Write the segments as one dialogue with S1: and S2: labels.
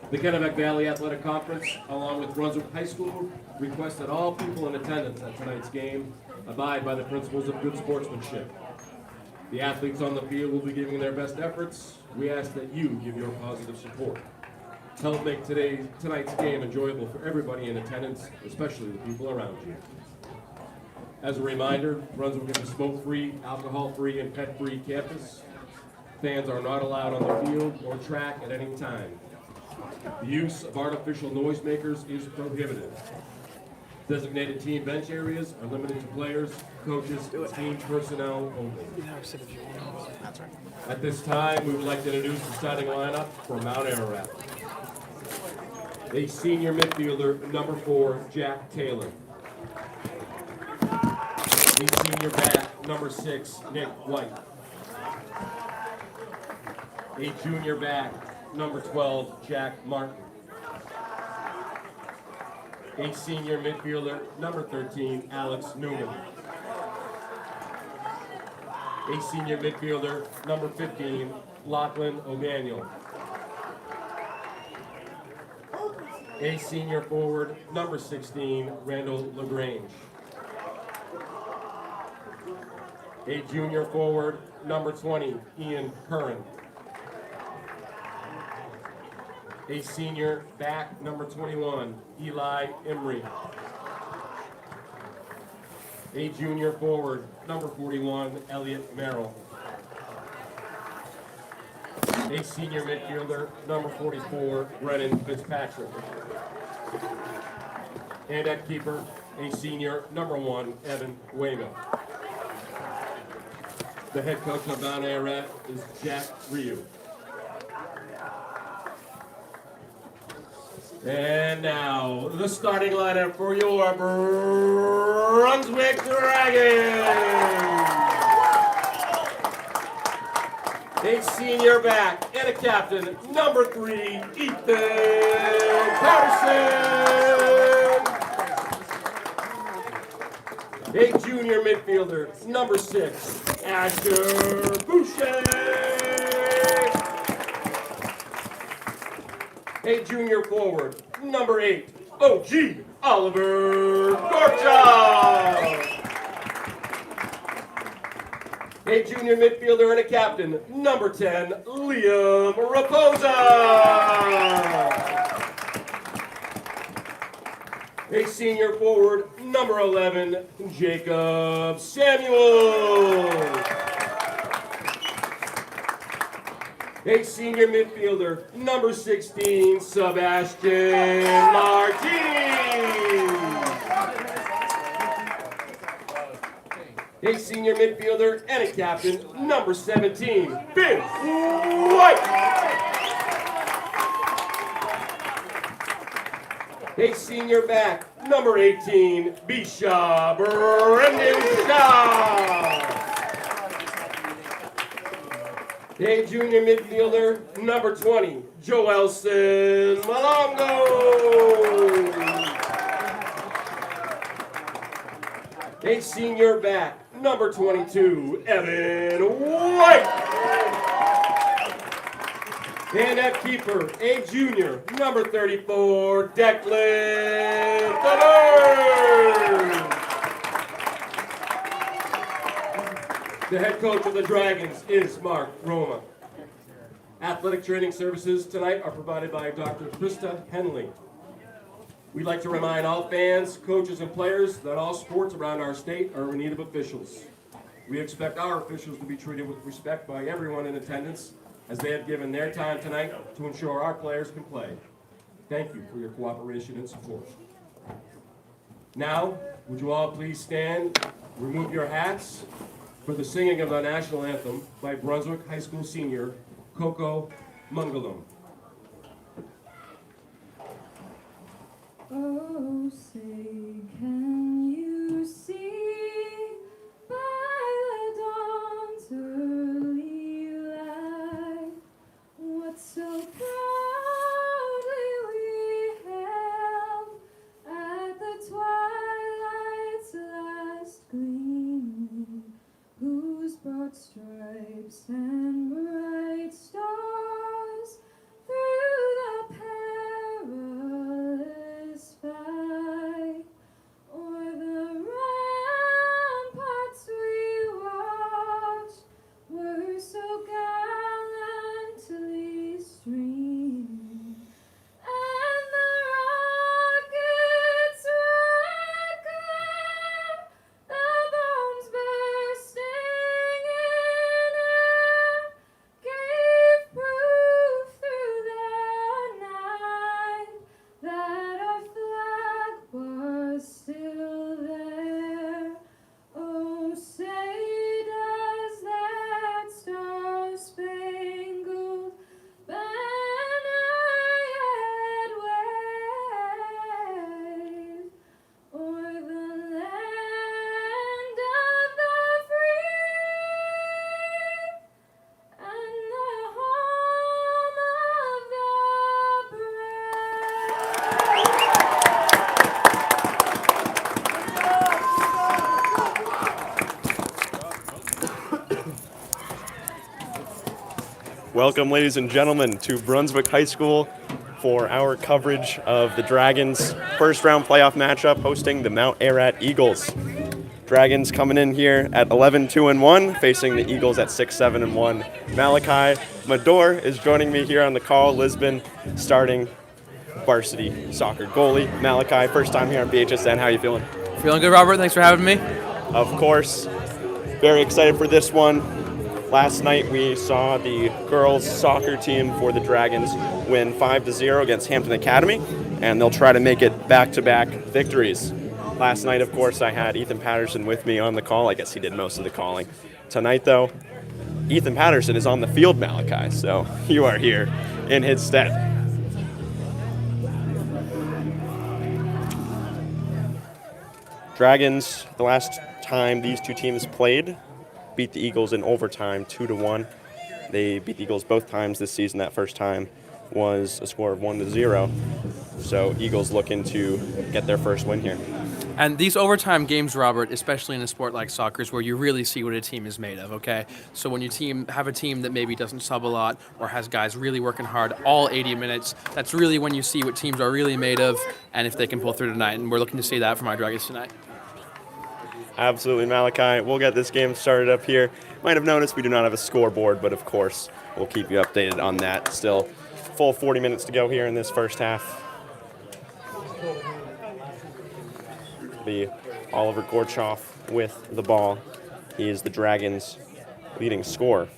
S1: The Kennebec Valley Athletic Conference, along with Brunswick High School, request that all people in attendance at tonight's game abide by the principles of good sportsmanship. The athletes on the field will be giving their best efforts. We ask that you give your positive support. Help make tonight's game enjoyable for everybody in attendance, especially the people around you. As a reminder, Brunswick is a smoke-free, alcohol-free, and pet-free campus. Fans are not allowed on the field or track at any time. The use of artificial noisemakers is prohibited. Designated team bench areas are limited to players, coaches, and team personnel only. At this time, we would like to introduce the starting lineup for Mount Ararat. A senior midfielder, number 4, Jack Taylor. A senior back, number 6, Nick White. A junior back, number 12, Jack Martin. A senior midfielder, number 13, Alex Newman. A senior midfielder, number 15, Lachlan O'Daniel. A senior forward, number 16, Randall LaGrange. A junior forward, number 20, Ian Curran. A senior back, number 21, Eli Emery. A junior forward, number 41, Elliot Merrill. A senior midfielder, number 44, Brennan Fitzpatrick. And at keeper, a senior, number 1, Evan Weymouth. The head coach of Mount Ararat is Jack Ryu. And now, the starting lineup for your Brunswick Dragons. A senior back and a captain, number 3, Ethan Patterson. A junior midfielder, number 6, Asher Boucher. A junior forward, number 8, OG Oliver Gorcha. A junior midfielder and a captain, number 10, Liam Raposa. A senior forward, number 11, Jacob Samuel. A senior midfielder, number 16, Sebastian Martini. A senior midfielder and a captain, number 17, Vince White. A senior back, number 18, Bisha Brendan Shaw. A junior midfielder, number 20, Joelson Malongo. A senior back, number 22, Evan White. And at keeper, a junior, number 34, Declan Madore. The head coach of the Dragons is Mark Roma. Athletic training services tonight are provided by Dr. Krista Henley. We'd like to remind all fans, coaches, and players that all sports around our state are in need of officials. We expect our officials to be treated with respect by everyone in attendance, as they have given their time tonight to ensure our players can play. Thank you for your cooperation and support. Now, would you all please stand, remove your hats, for the singing of the national anthem by Brunswick High School senior Coco Mungalam.
S2: Oh, say, can you see by the dawn's early light what so proudly we hailed at the twilight's last gleaming, whose broad stripes and bright stars through the
S3: Welcome, ladies and gentlemen, to Brunswick High School for our coverage of the Dragons' first-round playoff matchup hosting the Mount Ararat Eagles. Dragons coming in here at 11-2-1, facing the Eagles at 6-7-1. Malachi Madore is joining me here on the call. Lisbon starting varsity soccer goalie. Malachi, first time here on BHSN. How are you feeling?
S4: Feeling good, Robert. Thanks for having me.
S3: Of course. Very excited for this one. Last night we saw the girls soccer team for the Dragons win 5-0 against Hampton Academy, and they'll try to make it back-to-back victories. Last night, of course, I had Ethan Patterson with me on the call. I guess he did most of the calling. Tonight, though, Ethan Patterson is on the field, Malachi, so you are here in his stead. Dragons, the last time these two teams played, beat the Eagles in overtime 2-1. They beat the Eagles both times this season. That first time was a score of 1-0. So Eagles looking to get their first win here.
S4: And these overtime games, Robert, especially in a sport like soccer, is where you really see what a team is made of, okay? So when you have a team that maybe doesn't sub a lot or has guys really working hard all 80 minutes, that's really when you see what teams are really made of and if they can pull through tonight. And we're looking to see that from our Dragons tonight.
S3: Absolutely, Malachi. We'll get this game started up here. Might have noticed we do not have a scoreboard, but of course, we'll keep you updated on that. Still, full 40 minutes to go here in this first half. Be Oliver Gorchoff with the ball. He is the Dragons' leading scorer.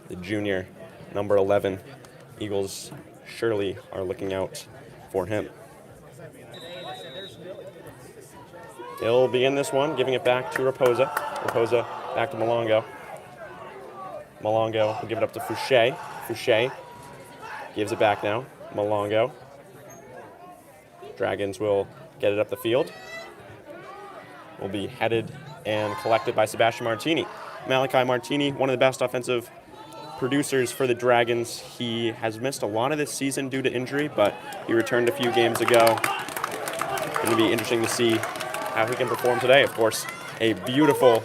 S3: The junior, number 11. Eagles surely are looking out for him. He'll begin this one, giving it back to Raposa. Raposa back to Malongo. Malongo will give it up to Fouché. Fouché gives it back now. Malongo. Dragons will get it up the field. Will be headed and collected by Sebastian Martini. Malachi Martini, one of the best offensive producers for the Dragons. He has missed a lot of this season due to injury, but he returned a few games ago. Going to be interesting to see how he can perform today. Of course, a beautiful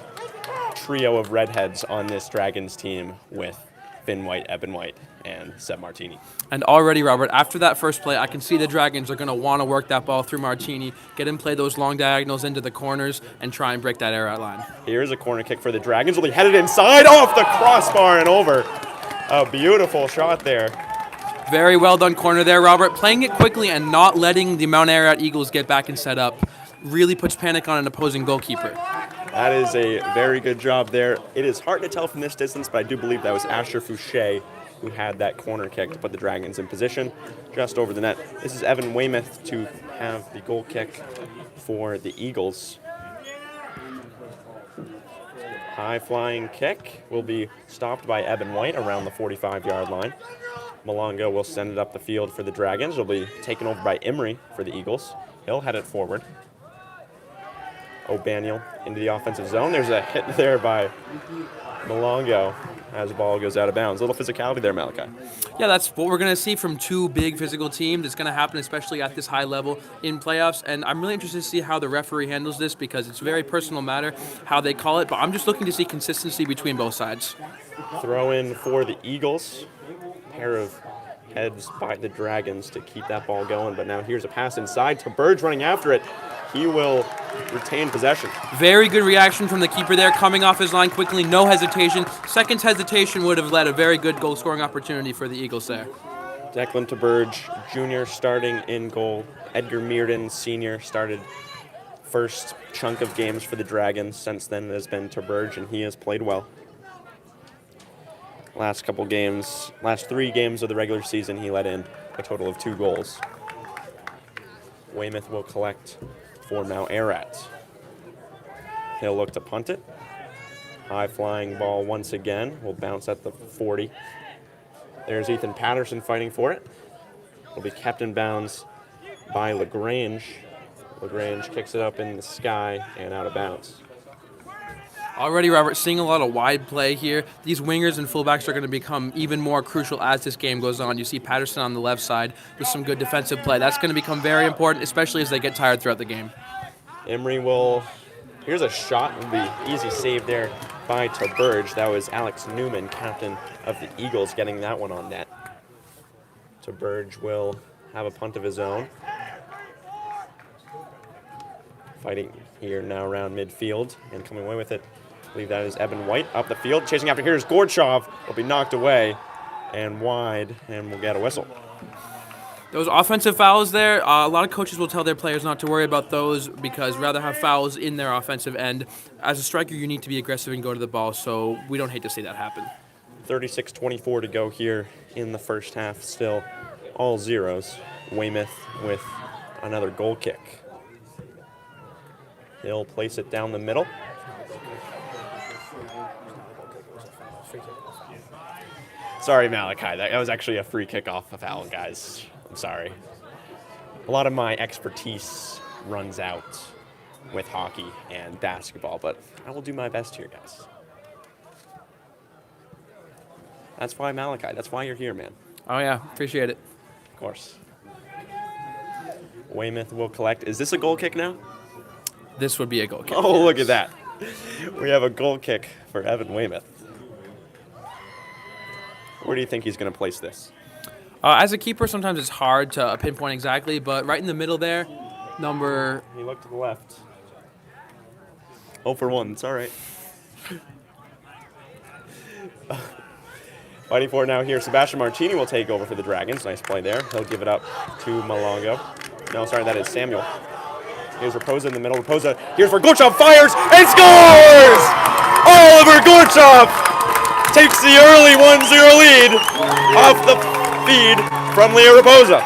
S3: trio of redheads on this Dragons team with Finn White, Eben White, and Seb Martini.
S4: And already, Robert, after that first play, I can see the Dragons are going to want to work that ball through Martini, get him play those long diagonals into the corners, and try and break that Ararat line.
S3: Here's a corner kick for the Dragons. Will be headed inside, off the crossbar and over. A beautiful shot there.
S4: Very well done corner there, Robert. Playing it quickly and not letting the Mount Ararat Eagles get back and set up really puts panic on an opposing goalkeeper.
S3: That is a very good job there. It is hard to tell from this distance, but I do believe that was Asher Fouché who had that corner kick to put the Dragons in position just over the net. This is Evan Weymouth to have the goal kick for the Eagles. High flying kick will be stopped by Eben White around the 45-yard line. Malongo will send it up the field for the Dragons. It'll be taken over by Emery for the Eagles. He'll head it forward. O'Baniel into the offensive zone. There's a hit there by Malongo as the ball goes out of bounds. A little physicality there, Malachi.
S4: Yeah, that's what we're going to see from two big physical teams. It's going to happen especially at this high level in playoffs, and I'm really interested to see how the referee handles this because it's a very personal matter how they call it, but I'm just looking to see consistency between both sides.
S3: Throw in for the Eagles. Pair of heads by the Dragons to keep that ball going, but now here's a pass inside to Burge running after it. He will retain possession. Very
S4: good reaction from the keeper there, coming off his line quickly, no hesitation. Second's hesitation would have led a very good goal-scoring opportunity for the Eagles there.
S3: Declan Burge, junior, starting in goal. Edgar Mearden, senior, started first chunk of games for the Dragons. Since then it has been Burge, and he has played well. Last 3 games of the regular season, he let in a total of 2 goals. Weymouth will collect for Mount Ararat. He'll look to punt it. High flying ball once again will bounce at the 40. There's Ethan Patterson fighting for it. Will be kept in bounds by LaGrange. LaGrange kicks it up in the sky and out of bounds.
S4: Already, Robert, seeing a lot of wide play here. These wingers and fullbacks are going to become even more crucial as this game goes on. You see Patterson on the left side with some good defensive play. That's going to become very important, especially as they get tired throughout the game.
S3: Emery will Here's a shot. It'll be easy save there by Taberge. That was Alex Newman, captain of the Eagles, getting that one on net. Taberge will have a punt of his own. Fighting here now around midfield and coming away with it. I believe that is Evan White up the field. Chasing after here's Gorchov. Will be knocked away and wide, and we'll get a whistle.
S4: Those offensive fouls there, a lot of coaches will tell their players not to worry about those because rather have fouls in their offensive end. As a striker, you need to be aggressive and go to the ball, so we don't hate to see that happen.
S3: 36-24 to go here in the first half. Still all zeros. Weymouth with another goal kick. He'll place it down the middle. Sorry, Malachi. That was actually a free kickoff foul, guys. I'm sorry. A lot of my expertise runs out with hockey and basketball, but I will do my best here, guys. That's why, Malachi. That's why you're here, man.
S4: Oh, yeah. Appreciate it.
S3: Of course. Weymouth will collect. Is this a goal kick now?
S4: This would be a goal kick.
S3: Oh, look at that. We have a goal kick for Evan Weymouth. Where do you think he's going to place this?
S4: As a keeper, sometimes it's hard to pinpoint exactly, but right in the middle there, number...
S3: He looked to the left. 0 for 1. It's all right. Fighting for it now here. Sebastian Martini will take over for the Dragons. Nice play there. He'll give it up to Malongo. No, sorry, that is Samuel. Here's Raposa in the middle. Raposa, here's where Gorchov fires and scores! Oliver Gorchov takes the early 1-0 lead off the feed from Liam Raposa.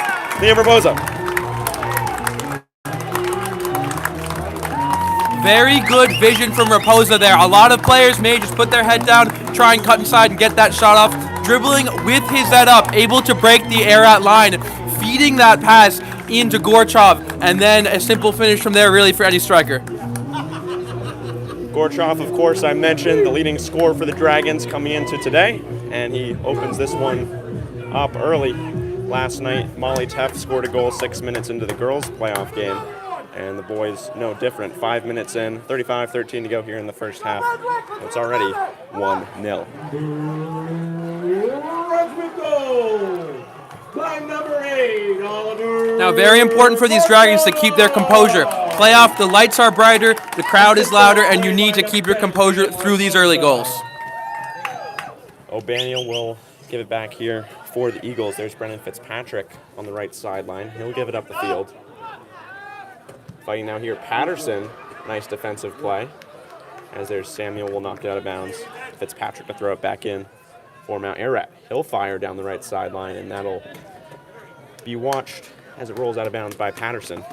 S4: Very good vision from Raposa there. A lot of players may just put their head down, try and cut inside and get that shot off. Dribbling with his head up, able to break the Ararat line, feeding that pass into Gorchov, and then a simple finish from there really for any striker.
S3: Gorchov, of course, I mentioned, the leading scorer for the Dragons coming into today, and he opens this one up early. Last night, Molly Teff scored a goal 6 minutes into the girls' playoff game, and the boys no different. 5 minutes in, 35-13 to go here in the first half. It's already 1-0.
S1: Brunswick goal by number 8, Oliver.
S4: Now, very important for these Dragons to keep their composure. Playoff, the lights are brighter, the crowd is louder, and you need to keep your composure through these early goals.
S3: O'Baniel will give it back here for the Eagles. There's Brennan Fitzpatrick on the right sideline. He'll give it up the field. Fighting now here, Patterson. Nice defensive play. As there's Samuel will knock it out of bounds. Fitzpatrick to throw it back in for Mount Ararat. He'll fire down the right sideline, and that'll be watched as it rolls out of bounds by Patterson.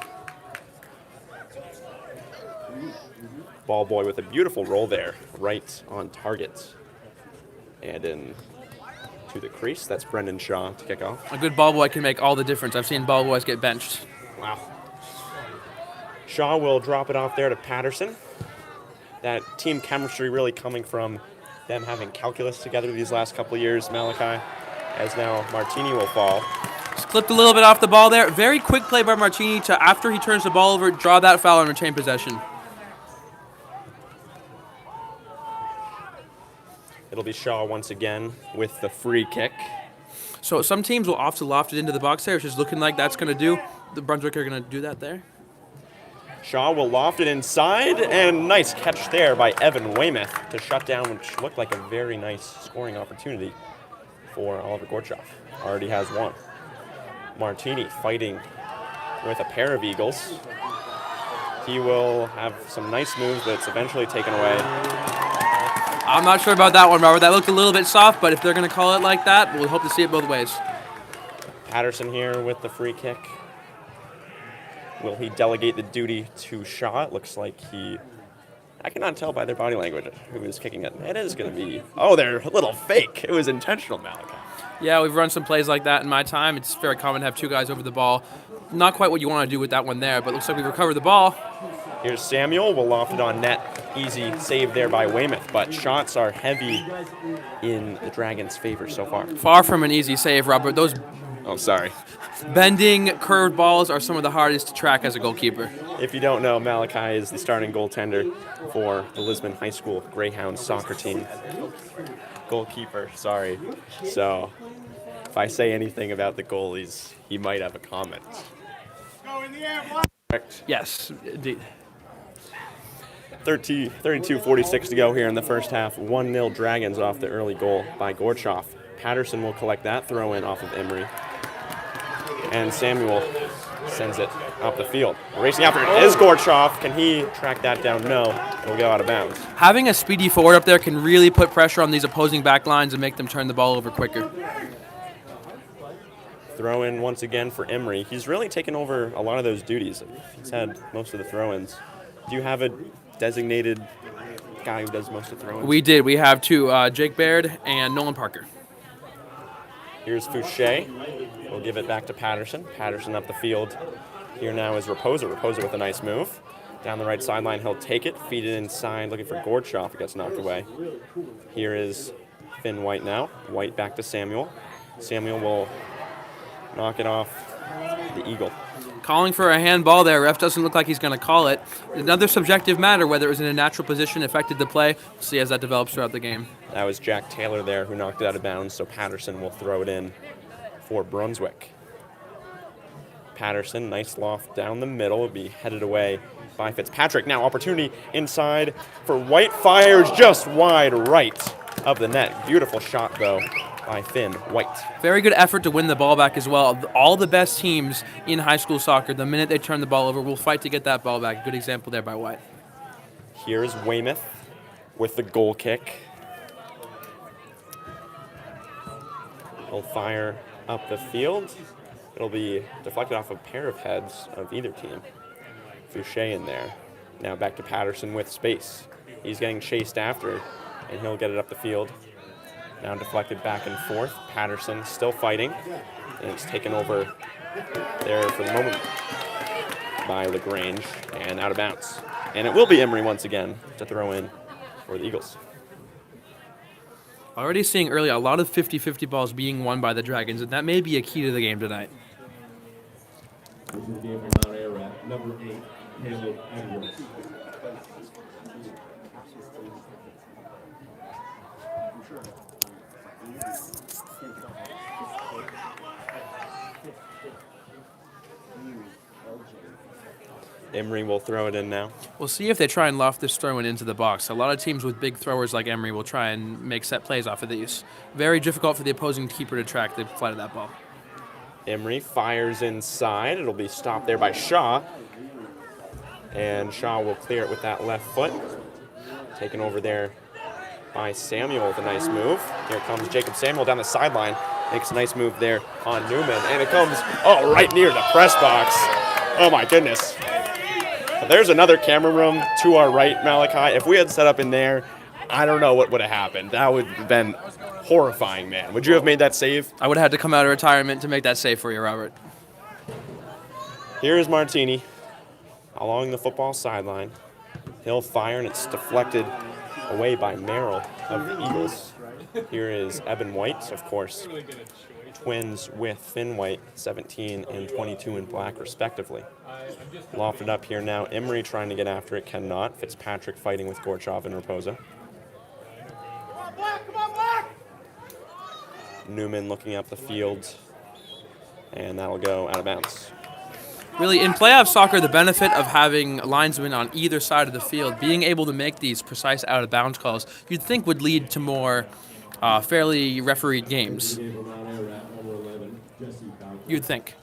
S3: Ball boy with a beautiful roll there, right on target. And in to the crease, that's Brendan Shaw to kick off.
S4: A good ball boy can make all the difference. I've seen ball boys get benched.
S3: Wow. Shaw will drop it off there to Patterson. That team chemistry really coming from them having calculus together these last couple of years, Malachi, as now Martini will fall.
S4: Just clipped a little bit off the ball there. Very quick play by Martini to, after he turns the ball over, draw that foul and retain possession.
S3: It'll be Shaw once again with the free kick.
S4: So some teams will opt to loft it into the box there, which is looking like that's going to do. The Brunswick are going to do that there.
S3: Shaw will loft it inside, and nice catch there by Evan Weymouth to shut down, which looked like a very nice scoring opportunity for Oliver Gorchov. Already has one. Martini fighting with a pair of Eagles. He will have some nice moves, but it's eventually taken away.
S4: I'm not sure about that one, Robert. That looked a little bit soft, but if they're going to call it like that, we'll hope to see it both ways.
S3: Patterson here with the free kick. Will he delegate the duty to Shaw? It looks like I cannot tell by their body language who is kicking it. It is going to be, oh, they're a little fake. It was intentional, Malachi.
S4: Yeah, we've run some plays like that in my time. It's very common to have two guys over the ball. Not quite what you want to do with that one there, but it looks like we recovered the ball. Here's
S3: Samuel. Will loft it on net. Easy save there by Weymouth, but shots are heavy in the Dragons' favor so far.
S4: Far from an easy save,
S3: Oh, sorry.
S4: bending, curved balls are some of the hardest to track as a goalkeeper.
S3: If you don't know, Malachi is the starting goaltender for the Lisbon High School Greyhounds soccer team. Goalkeeper, sorry. So if I say anything about the goalies, he might have a comment. Correct.
S4: Yes, indeed.
S3: 32-46 to go here in the first half. 1-0 Dragons off the early goal by Gorchoff. Patterson will collect that throw in off of Emery. And Samuel sends it up the field. Racing after it is Gorchoff. Can he track that down? No. It'll go out of bounds.
S4: Having a speedy forward up there can really put pressure on these opposing back lines and make them turn the ball over quicker.
S3: Throw in once again for Emery. He's really taken over a lot of those duties. He's had most of the throw-ins. Do you have a designated guy who does most of the throw-ins?
S4: We did. We have two, Jake Baird and Nolan Parker.
S3: Here's Fouché. We'll give it back to Patterson. Patterson up the field. Here now is Raposa. Raposa with a nice move. Down the right sideline, he'll take it, feed it inside, looking for Gorchoff. It gets knocked away. Here is Finn White now. White back to Samuel. Samuel will knock it off the Eagle.
S4: Calling for a handball there. Ref doesn't look like he's going to call it. Another subjective matter, whether it was in a natural position, affected the play. We'll see as that develops throughout the game.
S3: That was Jack Taylor there who knocked it out of bounds, so Patterson will throw it in for Brunswick. Patterson, nice loft down the middle, will be headed away by Fitzpatrick. Now opportunity inside for White, fires just wide right of the net. Beautiful shot though by Finn White.
S4: Very good effort to win the ball back as well. All the best teams in high school soccer, the minute they turn the ball over, will fight to get that ball back. Good example there by White.
S3: Here's Weymouth with the goal kick. He'll fire up the field. It'll be deflected off a pair of heads of either team. Fouché in there. Now back to Patterson with space. He's getting chased after, and he'll get it up the field. Now deflected back and forth. Patterson still fighting, and it's taken over there for the moment by LaGrange and out of bounds. And it will be Emery once again to throw in for the Eagles.
S4: Already seeing early a lot of 50-50 balls being won by the Dragons, and that may be a key to the game tonight.
S1: This is the game from Mount Ararat, number 8, Caleb Edwards.
S3: Emery will throw it in now.
S4: We'll see if they try and loft this throw-in into the box. A lot of teams with big throwers like Emery will try and make set plays off of these. Very difficult for the opposing keeper to track the flight of that ball.
S3: Emery fires inside. It'll be stopped there by Shaw. And Shaw will clear it with that left foot. Taken over there by Samuel with a nice move. Here comes Jacob Samuel down the sideline. Makes a nice move there on Newman. And it comes, right near the press box. Oh my goodness. There's another camera room to our right, Malachi. If we had set up in there, I don't know what would have happened. That would have been horrifying, man. Would you have made that save?
S4: I would have had to come out of retirement to make that save for you, Robert.
S3: Here is Martini along the football sideline. He'll fire, and it's deflected away by Merrill of the Eagles. Here is Eben White, of course. Twins with Finn White, 17 and 22 in black, respectively. Lofted up here now. Emery trying to get after it, cannot. Fitzpatrick fighting with Gorchoff and Raposa. Newman looking up the field, and that'll go out of bounds.
S4: Really, in playoff soccer, the benefit of having linesmen on either side of the field, being able to make these precise out-of-bounds calls, you'd think would lead to more fairly refereed games. You'd think.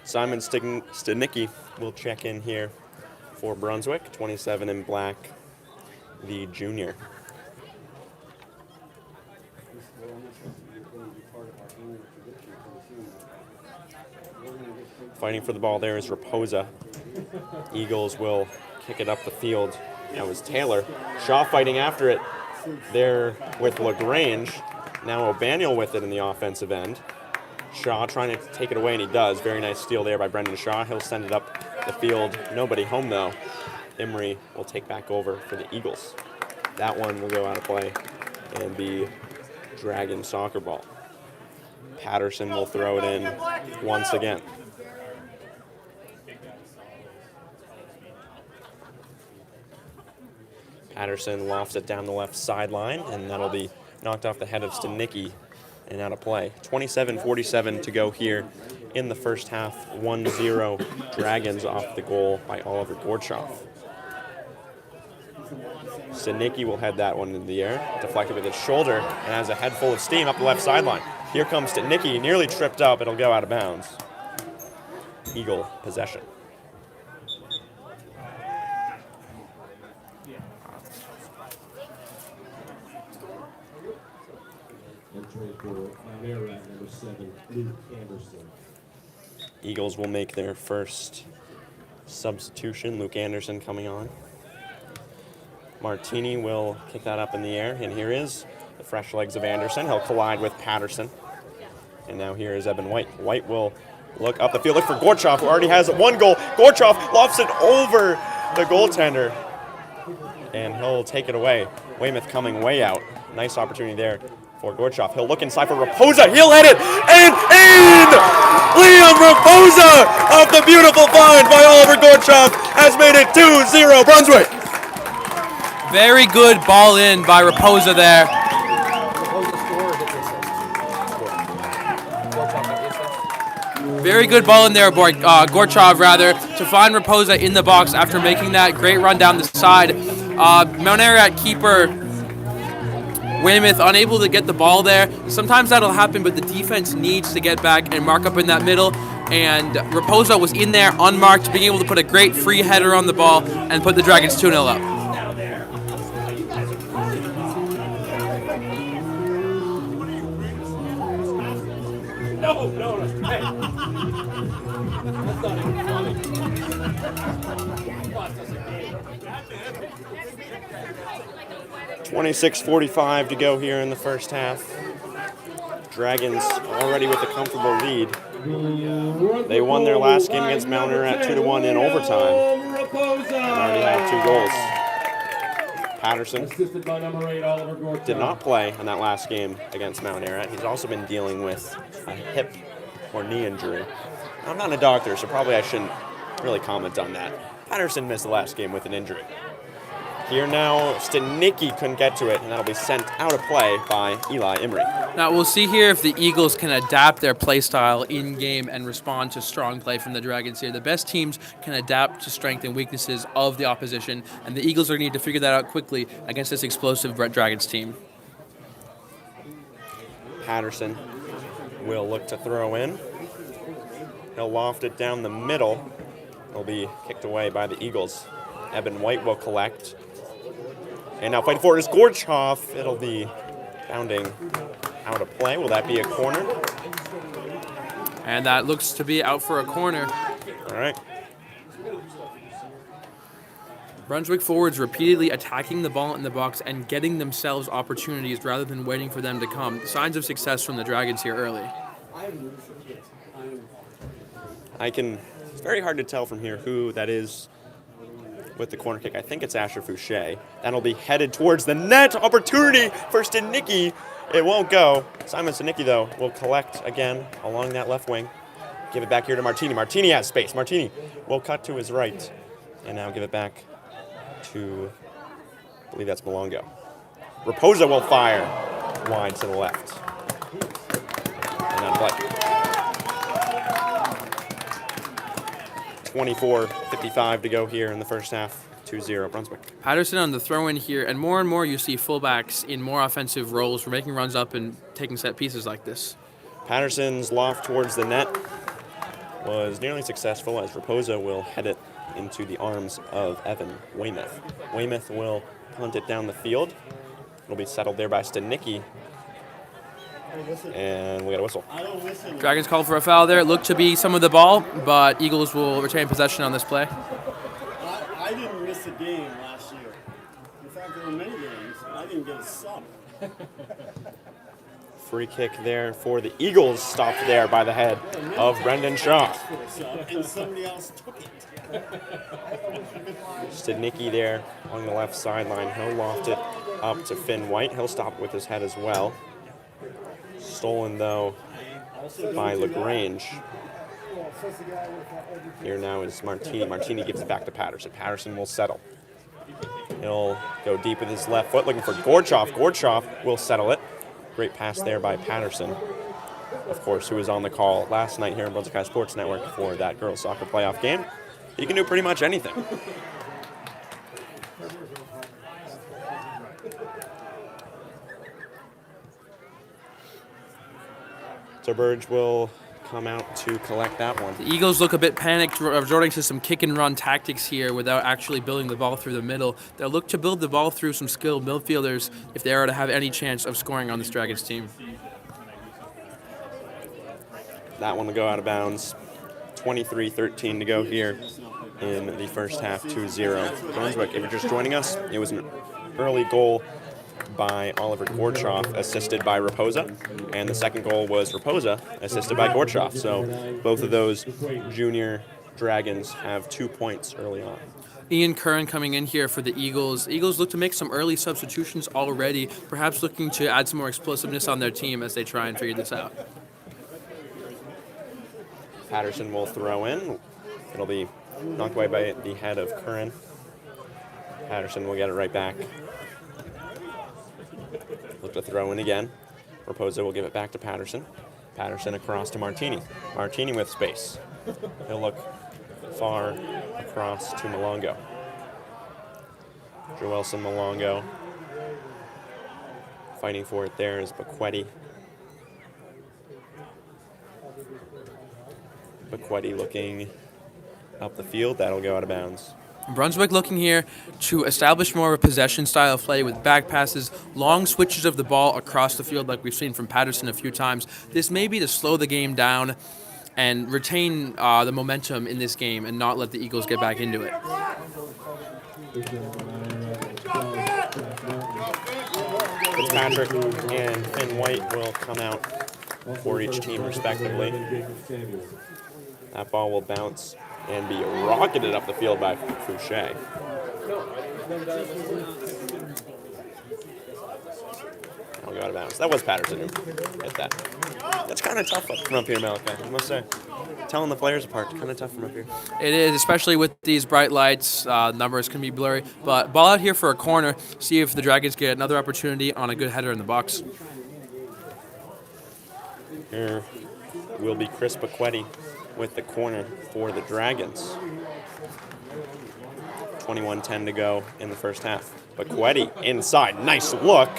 S3: Simon Stadnicki will check in here for Brunswick, 27 in black, the junior. Fighting for the ball there is Raposa. Eagles will kick it up the field. That was Taylor. Shaw fighting after it there with LaGrange. Now O'Baniel with it in the offensive end. Shaw trying to take it away, and he does. Very nice steal there by Brendan Shaw. He'll send it up the field. Nobody home, though. Emery will take back over for the Eagles. That one will go out of play and be Dragon soccer ball. Patterson will throw it in once again. Patterson lofts it down the left sideline, and that'll be knocked off the head of Stanicki and out of play. 27:47 to go here in the first half. 1-0 Dragons off the goal by Oliver Gorchov. Stanicki will head that one in the air, deflected with his shoulder, and has a head full of steam up the left sideline. Here comes Stanicki, nearly tripped up. It'll go out of bounds. Eagle possession.
S1: Entering for Ararat, number 7, Luke Anderson.
S3: Eagles will make their first substitution. Luke Anderson coming on. Martini will kick that up in the air, and here is the fresh legs of Anderson. He'll collide with Patterson. And now here is Eben White. White will look up the field, look for Gorchov, who already has one goal. Gorchov lofts it over the goaltender, and he'll take it away. Weymouth coming way out. Nice opportunity there for Gorchov. He'll look inside for Raposa. He'll hit it, and in! Liam Raposa off the beautiful find by Oliver Gorchov has made it 2-0 Brunswick.
S4: Very good ball in by Raposa there. Very good ball in there, Gorchov rather, to find Raposa in the box after making that great run down the side. Mount Ararat keeper Weymouth unable to get the ball there. Sometimes that'll happen, but the defense needs to get back and mark up in that middle. And Raposa was in there unmarked, being able to put a great free header on the ball and put the Dragons 2-0 up.
S1: No, hey. That's not even funny.
S3: 26:45 to go here in the first half. Dragons already with a comfortable lead. They won their last game against Mount Ararat 2-1 in overtime. And already have 2 goals. Patterson did not play in that last game against Mount Ararat. He's also been dealing with a hip or knee injury. I'm not a doctor, so probably I shouldn't really comment on that. Patterson missed the last game with an injury. Here now, Stanicki couldn't get to it, and that'll be sent out of play by Eli Imrie.
S4: Now we'll see here if the Eagles can adapt their play style in-game and respond to strong play from the Dragons here. The best teams can adapt to strength and weaknesses of the opposition, and the Eagles are going to need to figure that out quickly against this explosive Dragons team.
S3: Patterson will look to throw in. He'll loft it down the middle. It'll be kicked away by the Eagles. Eben White will collect. And now fighting for it is Gorchov. It'll be bounding out of play. Will that be a corner?
S4: And that looks to be out for a corner.
S3: All right.
S4: Brunswick forwards repeatedly attacking the ball in the box and getting themselves opportunities rather than waiting for them to come. Signs of success from the Dragons here early.
S3: It's very hard to tell from here who that is with the corner kick. I think it's Asher Fouché. That'll be headed towards the net. Opportunity for Stanicki. It won't go. Simon Stanicki, though, will collect again along that left wing. Give it back here to Martini. Martini has space. Martini will cut to his right. And now give it back to, I believe that's Malongo. Raposa will fire wide to the left. And on play. 24:55 to go here in the first half. 2-0 Brunswick.
S4: Patterson on the throw-in here, and more you see fullbacks in more offensive roles for making runs up and taking set pieces like this.
S3: Patterson's loft towards the net was nearly successful as Raposa will head it into the arms of Evan Weymouth. Weymouth will punt it down the field. It'll be settled there by Stanicki. And we got a whistle.
S4: Dragons called for a foul there. It looked to be some of the ball, but Eagles will retain possession on this play.
S5: I didn't miss a game last year. In fact, there were many games. I didn't get a sub.
S3: Free kick there for the Eagles, stopped there by the head of Brendan Shaw.
S5: And somebody else took it.
S3: Stanicki there on the left sideline. He'll loft it up to Finn White. He'll stop with his head as well. Stolen, though, by LaGrange. Here now is Martini. Martini gives it back to Patterson. Patterson will settle. He'll go deep with his left foot, looking for Gorchov. Gorchov will settle it. Great pass there by Patterson, of course, who was on the call last night here on Brunswick High Sports Network for that girls soccer playoff game. He can do pretty much anything. So Burge will come out to collect that one.
S4: The Eagles look a bit panicked, resorting to some kick and run tactics here without actually building the ball through the middle. They'll look to build the ball through some skilled midfielders if they are to have any chance of scoring on this Dragons team.
S3: That one will go out of bounds. 23-13 to go here in the first half, 2-0. Brunswick, if you're just joining us, it was an early goal by Oliver Gorchov, assisted by Raposa, and the second goal was Raposa, assisted by Gorchov. So both of those junior Dragons have 2 points early on.
S4: Ian Curran coming in here for the Eagles. Eagles look to make some early substitutions already, perhaps looking to add some more explosiveness on their team as they try and figure this out.
S3: Patterson will throw in. It'll be knocked away by the head of Curran. Patterson will get it right back. Look to throw in again. Raposa will give it back to Patterson. Patterson across to Martini. Martini with space. He'll look far across to Malongo. Joelson Malongo. Fighting for it there is Bequetti. Bequetti looking up the field. That'll go out of bounds.
S4: Brunswick looking here to establish more of a possession style of play with back passes, long switches of the ball across the field like we've seen from Patterson a few times. This may be to slow the game down and retain the momentum in this game and not let the Eagles get back into it.
S3: Fitzpatrick and Finn White will come out for each team respectively. That ball will bounce and be rocketed up the field by Fouché. I'll go out of bounds. That was Patterson who hit that. That's kind of tough from up here, Malachi, I must say. Telling the players apart, kind of tough from up here.
S4: It is, especially with these bright lights. Numbers can be blurry. But ball out here for a corner. See if the Dragons get another opportunity on a good header in the box.
S3: Here will be Chris Bequetti with the corner for the Dragons. 21-10 to go in the first half. Bequetti inside, nice look.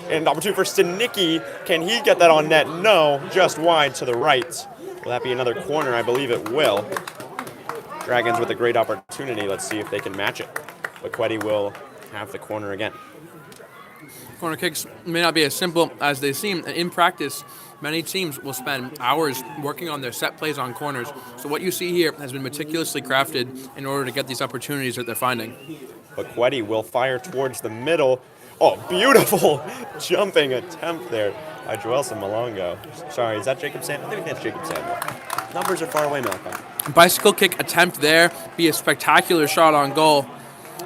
S3: And opportunity for Stanicki. Can he get that on net? No, just wide to the right. Will that be another corner? I believe it will. Dragons with a great opportunity. Let's see if they can match it. Bequetti will have the corner again.
S4: Corner kicks may not be as simple as they seem. In practice, many teams will spend hours working on their set plays on corners. So what you see here has been meticulously crafted in order to get these opportunities that they're finding.
S3: Bequetti will fire towards the middle. Oh, beautiful jumping attempt there by Joelson Malongo. Sorry, is that Jacob Samuel? I think that's Jacob Samuel. Numbers are far away, Malachi.
S4: Bicycle kick attempt there. Be a spectacular shot on goal.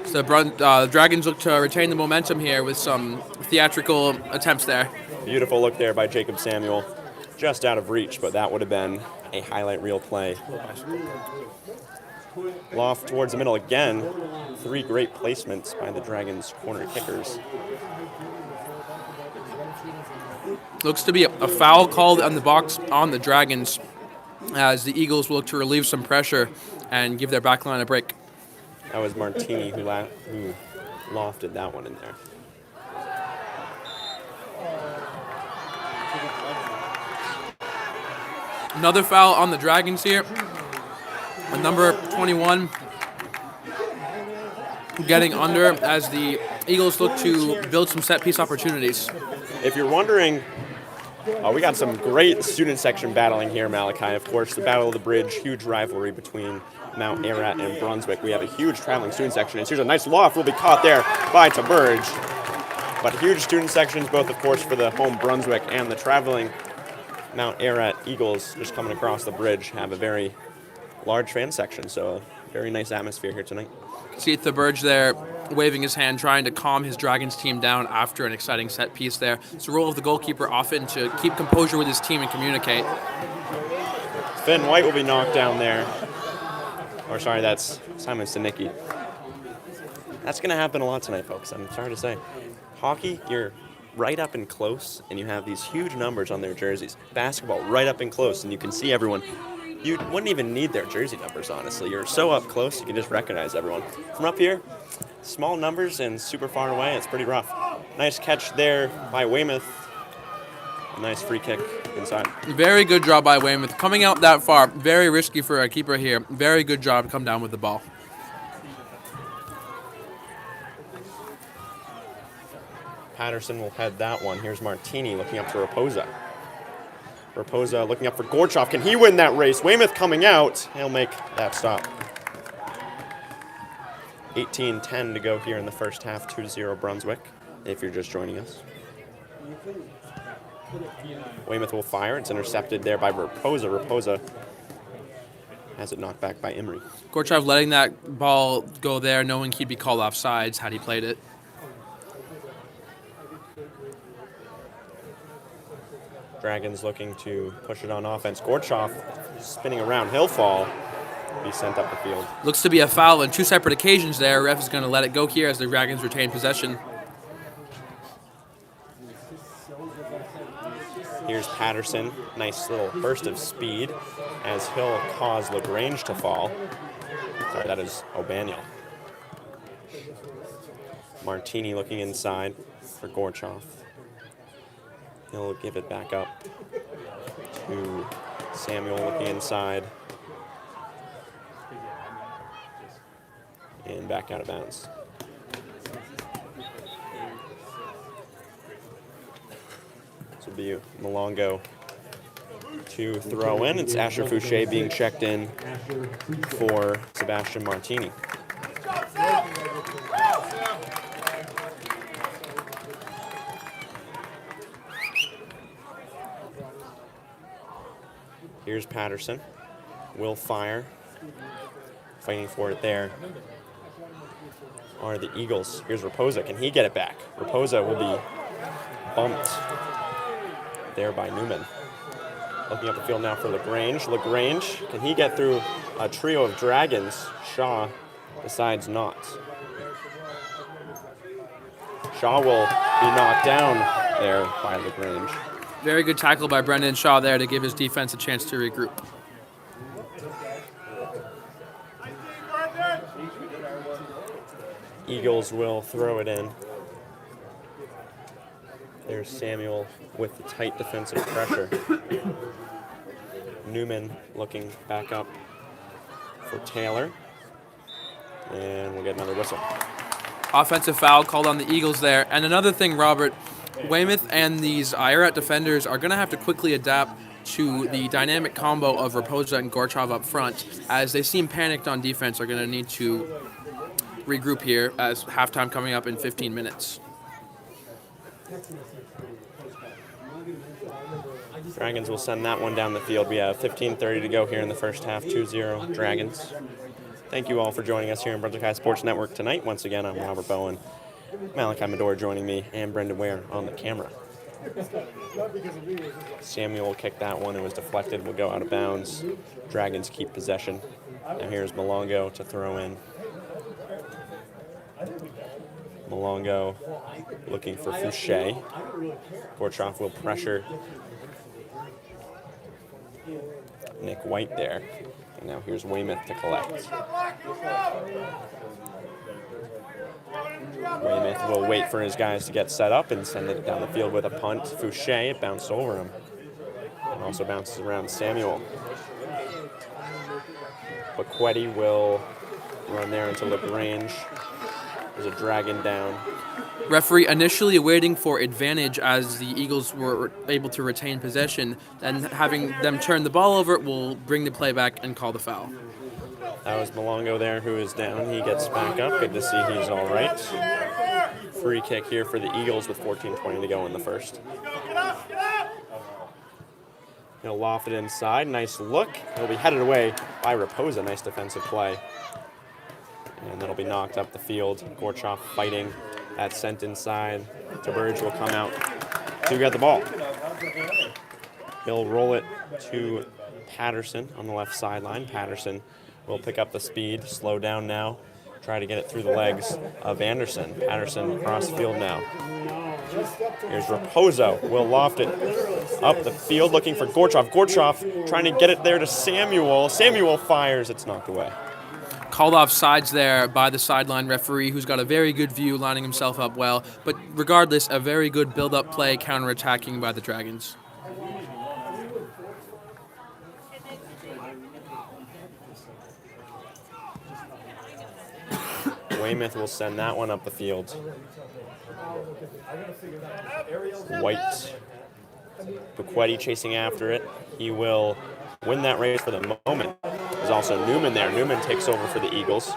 S4: So the Dragons look to retain the momentum here with some theatrical attempts there.
S3: Beautiful look there by Jacob Samuel. Just out of reach, but that would have been a highlight reel play. Loft towards the middle again. 3 great placements by the Dragons' corner kickers.
S4: Looks to be a foul called on the box on the Dragons as the Eagles will look to relieve some pressure and give their backline a break.
S3: That was Martini who lofted that one in there.
S4: Another foul on the Dragons here. A number 21 getting under as the Eagles look to build some set-piece opportunities.
S3: If you're wondering, we got some great student section battling here, Malachi. Of course, the Battle of the Bridge, huge rivalry between Mount Ararat and Brunswick. We have a huge traveling student section. And here's a nice loft will be caught there by Taburge. But huge student sections, both, of course, for the home Brunswick and the traveling Mount Ararat Eagles just coming across the bridge have a very large fan section. So very nice atmosphere here tonight.
S4: See Burge there waving his hand, trying to calm his Dragons team down after an exciting set piece there. It's the role of the goalkeeper often to keep composure with his team and communicate.
S3: Finn White will be knocked down there. Or sorry, that's Simon Sinicki. That's going to happen a lot tonight, folks. I'm sorry to say. Hockey, you're right up and close, and you have these huge numbers on their jerseys. Basketball, right up and close, and you can see everyone. You wouldn't even need their jersey numbers, honestly. You're so up close, you can just recognize everyone. From up here, small numbers and super far away, it's pretty rough. Nice catch there by Weymouth. A nice free kick inside.
S4: Very good job by Weymouth. Coming out that far, very risky for a keeper here. Very good job to come down with the ball.
S3: Patterson will head that one. Here's Martini looking up to Raposa. Raposa looking up for Gorchov. Can he win that race? Weymouth coming out. He'll make that stop. 18-10 to go here in the first half. 2-0 Brunswick, if you're just joining us. Weymouth will fire. It's intercepted there by Raposa. Raposa has it knocked back by Imrie.
S4: Gorchov letting that ball go there, knowing he'd be called off sides had he played it.
S3: Dragons looking to push it on offense. Gorchov spinning around. He'll fall. Be sent up the field.
S4: Looks to be a foul on two separate occasions there. Ref is going to let it go here as the Dragons retain possession.
S3: Here's Patterson. Nice little burst of speed as he'll cause LaGrange to fall. Sorry, that is O'Baniel. Martini looking inside for Gorchov. He'll give it back up to Samuel looking inside. And back out of bounds. This will be Malongo to throw in. It's Asher Fouché being checked in for Sebastian Martini. Here's Patterson. Will fire. Fighting for it there are the Eagles. Here's Raposa. Can he get it back? Raposa will be bumped there by Newman. Looking up the field now for LaGrange. LaGrange, can he get through a trio of Dragons? Shaw decides not. Shaw will be knocked down there by LaGrange.
S4: Very good tackle by Brendan Shaw there to give his defense a chance to regroup.
S3: Eagles will throw it in. There's Samuel with the tight defensive pressure. Newman looking back up for Taylor. And we'll get another whistle.
S4: Offensive foul called on the Eagles there. And another thing, Robert, Weymouth and these Ararat defenders are going to have to quickly adapt to the dynamic combo of Raposa and Gorchov up front. As they seem panicked on defense, are going to need to regroup here as halftime coming up in 15 minutes.
S3: Dragons will send that one down the field. We have 15:30 to go here in the first half. 2-0 Dragons. Thank you all for joining us here on Brunswick High Sports Network tonight. Once again, I'm Robert Bowen. Malachi Madore joining me, and Brendan Ware on the camera. Samuel kicked that one. It was deflected. Will go out of bounds. Dragons keep possession. Now here's Malongo to throw in. Malongo looking for Fouché. Gorchov will pressure Nick White there. And now here's Weymouth to collect. Weymouth will wait for his guys to get set up and send it down the field with a punt. Fouché, it bounced over him. And also bounces around Samuel. Baquetti will run there into LaGrange. There's a dragon down.
S4: Referee initially waiting for advantage as the Eagles were able to retain possession, and having them turn the ball over will bring the play back and call the foul.
S3: That was Malongo there who is down. He gets back up. Good to see he's all right. Free kick here for the Eagles with 14:20 to go in the first. He'll loft it inside. Nice look. He'll be headed away by Raposa. Nice defensive play. And that'll be knocked up the field. Gorchov fighting. That's sent inside. DeBurge will come out to get the ball. He'll roll it to Patterson on the left sideline. Patterson will pick up the speed, slow down now, try to get it through the legs of Anderson. Patterson across the field now. Here's Raposo, will loft it up the field looking for Gorchov. Gorchov trying to get it there to Samuel. Samuel fires, it's knocked away.
S4: Called off sides there by the sideline referee, who's got a very good view, lining himself up well. But regardless, a very good build-up play, counterattacking by the Dragons.
S3: Weymouth will send that one up the field. White. Buquetti chasing after it. He will win that race for the moment. There's also Newman there. Newman takes over for the Eagles.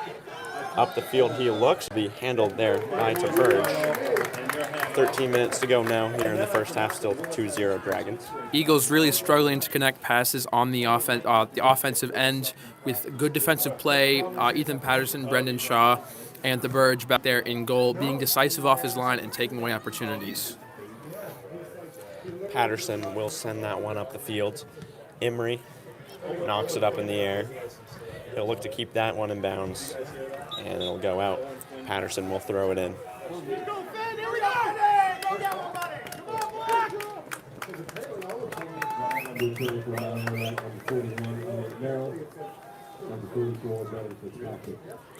S3: Up the field he looks, be handled there by TeBurge. 13 minutes to go now here in the first half, still 2-0 Dragons.
S4: Eagles really struggling to connect passes on the offensive end with good defensive play. Ethan Patterson, Brendan Shaw, and TeBurge back there in goal, being decisive off his line and taking away opportunities.
S3: Patterson will send that one up the field. Emery knocks it up in the air. He'll look to keep that one in bounds, and it'll go out. Patterson will throw it in.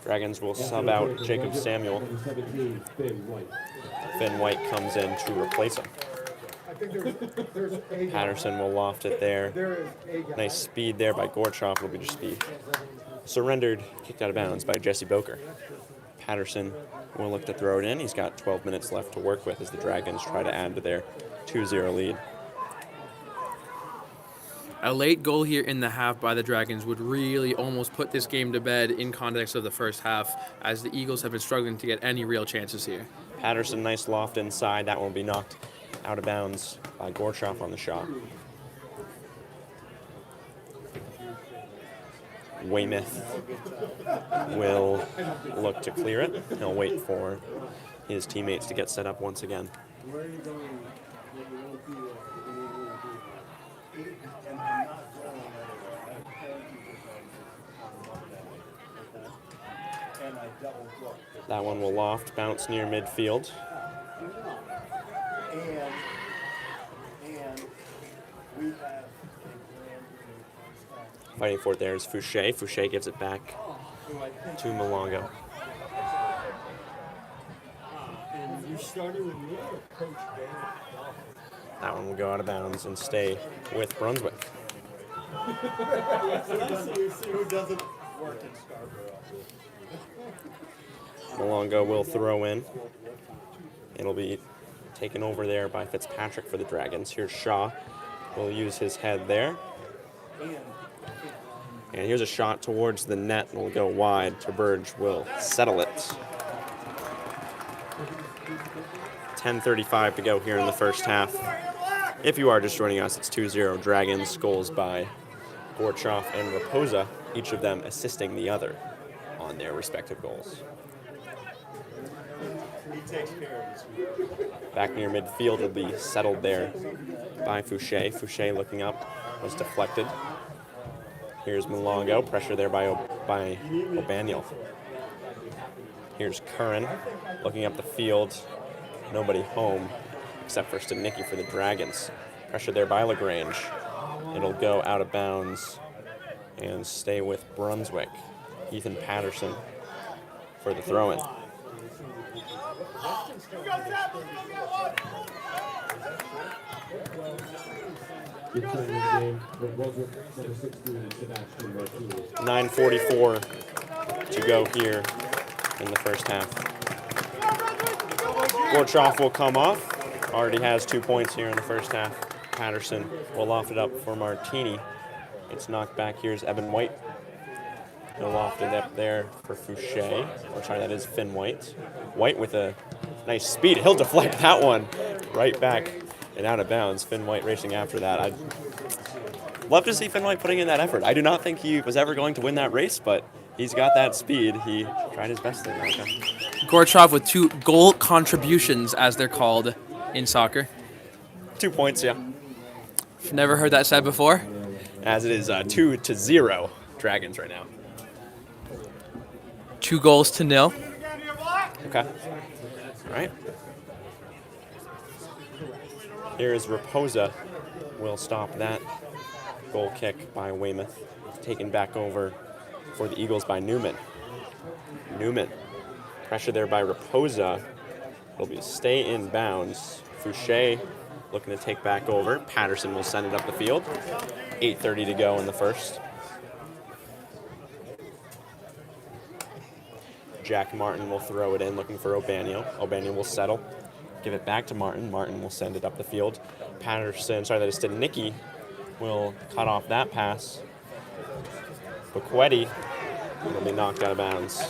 S3: Dragons will sub out Jacob Samuel. Finn White comes in to replace him. Patterson will loft it there. Nice speed there by Gorchov. Will be just be surrendered, kicked out of bounds by Jesse Boker. Patterson will look to throw it in. He's got 12 minutes left to work with as the Dragons try to add to their 2-0 lead.
S4: A late goal here in the half by the Dragons would really almost put this game to bed in context of the first half, as the Eagles have been struggling to get any real chances here.
S3: Patterson, nice loft inside. That will be knocked out of bounds by Gorchov on the shot. Weymouth will look to clear it. He'll wait for his teammates to get set up once again. That one will loft, bounce near midfield. Fighting for it there is Fouché. Fouché gives it back to Malongo. That one will go out of bounds and stay with Brunswick. Malongo will throw in. It'll be taken over there by Fitzpatrick for the Dragons. Here's Shaw. Will use his head there. And here's a shot towards the net and will go wide. TeBurge will settle it. 10:35 to go here in the first half. If you are just joining us, it's 2-0 Dragons. Goals by Gorchov and Raposa, each of them assisting the other on their respective goals. Back near midfield will be settled there by Fouché. Fouché looking up, was deflected. Here's Malongo, pressure there by O'Baniel. Here's Curran looking up the field. Nobody home except for Stadnicki for the Dragons. Pressure there by LaGrange. It'll go out of bounds and stay with Brunswick. Ethan Patterson for the throw-in. $9:44 to go here in the first half. Gorchov will come off. Already has 2 points here in the first half. Patterson will loft it up for Martini. It's knocked back. Here's Eben White. He'll loft it up there for Fouché. I'm sorry, that is Finn White. White with a nice speed. He'll deflect that one right back and out of bounds. Finn White racing after that. love to see Finn White putting in that effort. I do not think he was ever going to win that race, but he's got that speed. He tried his best there.
S4: Gorchov with 2 goal contributions, as they're called in soccer.
S3: 2 points, yeah.
S4: Never heard that said before.
S3: As it is 2-0 Dragons right now.
S4: 2 goals to 0.
S3: Okay. All right. Here is Raposa. Will stop that goal kick by Weymouth. Taken back over for the Eagles by Newman. Newman. Pressure there by Raposa. It'll be stay in bounds. Fouché looking to take back over. Patterson will send it up the field. 8:30 to go in the first. Jack Martin will throw it in, looking for O'Baniel. O'Baniel will settle. Give it back to Martin. Martin will send it up the field. That is to Nicky, will cut off that pass. Buquetti will be knocked out of bounds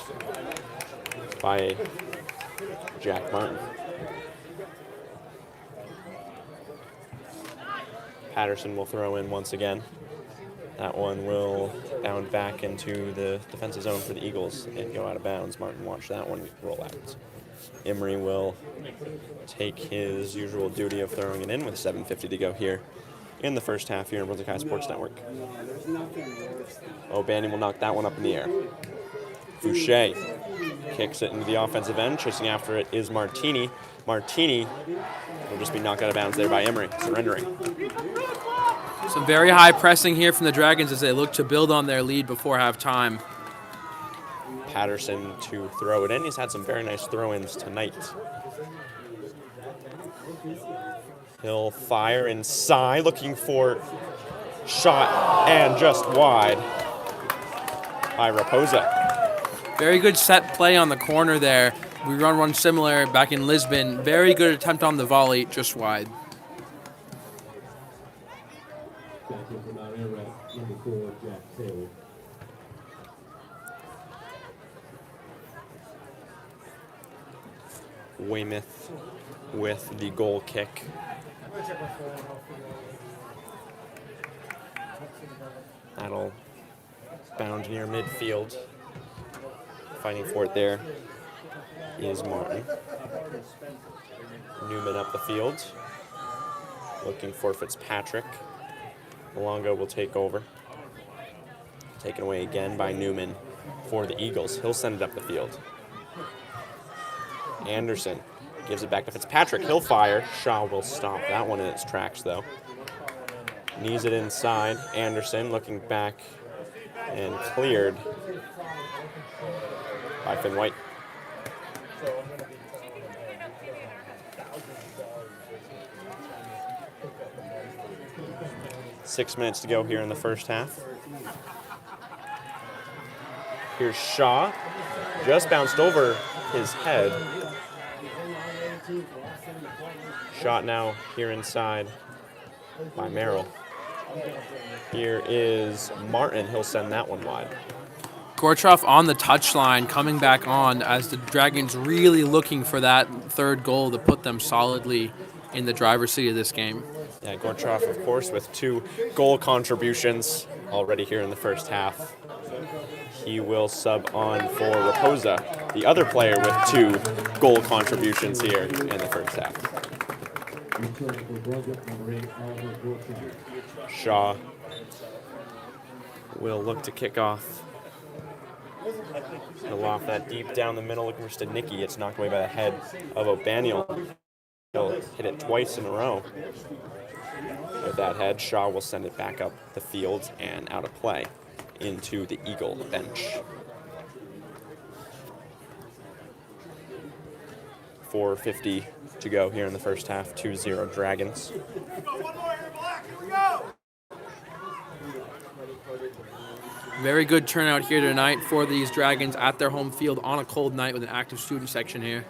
S3: by Jack Martin. Patterson will throw in once again. That one will bound back into the defensive zone for the Eagles and go out of bounds. Martin watched that one roll out. Emery will take his usual duty of throwing it in with 7:50 to go here in the first half here on Brunswick High Sports Network. O'Banion will knock that one up in the air. Fouché kicks it into the offensive end. Chasing after it is Martini. Martini will just be knocked out of bounds there by Emery, surrendering.
S4: Some very high pressing here from the Dragons as they look to build on their lead before halftime.
S3: Patterson to throw it in. He's had some very nice throw-ins tonight. He'll fire inside, looking for shot, and just wide by Raposa.
S4: Very good set play on the corner there. We run one similar back in Lisbon. Very good attempt on the volley, just wide.
S1: Tackle from Ararat, number 4, Jack Taylor.
S3: Weymouth with the goal kick. That'll bound near midfield. Fighting for it there is Martin. Newman up the field. Looking for Fitzpatrick. Malongo will take over. Taken away again by Newman for the Eagles. He'll send it up the field. Anderson gives it back to Fitzpatrick. He'll fire. Shaw will stop that one in its tracks, though. Knees it inside. Anderson looking back and cleared by Finn White. Six minutes to go here in the first half. Here's Shaw. Just bounced over his head. Shot now here inside by Merrill. Here is Martin. He'll send that one wide.
S4: Gorchov on the touchline, coming back on as the Dragons really looking for that third goal to put them solidly in the driver's seat of this game.
S3: Yeah, Gorchov, of course, with 2 goal contributions already here in the first half. He will sub on for Raposa, the other player with 2 goal contributions here in the first half. Shaw will look to kick off. He'll off that deep down the middle, looking for Nicky. It's knocked away by the head of O'Baniel. He'll hit it twice in a row. With that head, Shaw will send it back up the field and out of play into the Eagle bench. 4:50 to go here in the first half. 2-0 Dragons.
S4: Very good turnout here tonight for these Dragons at their home field on a cold night with an active student section here.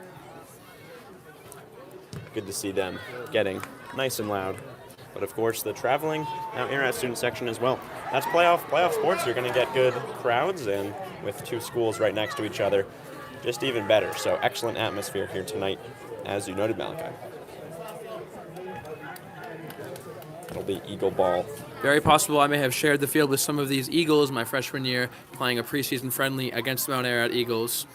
S3: Good to see them getting nice and loud. But of course, the traveling out Ararat student section as well. That's playoff sports. You're going to get good crowds, and with 2 schools right next to each other, just even better. So excellent atmosphere here tonight, as you noted, Malachi. It'll be Eagle ball.
S4: Very possible I may have shared the field with some of these Eagles my freshman year, playing a preseason friendly against the Mount Ararat Eagles.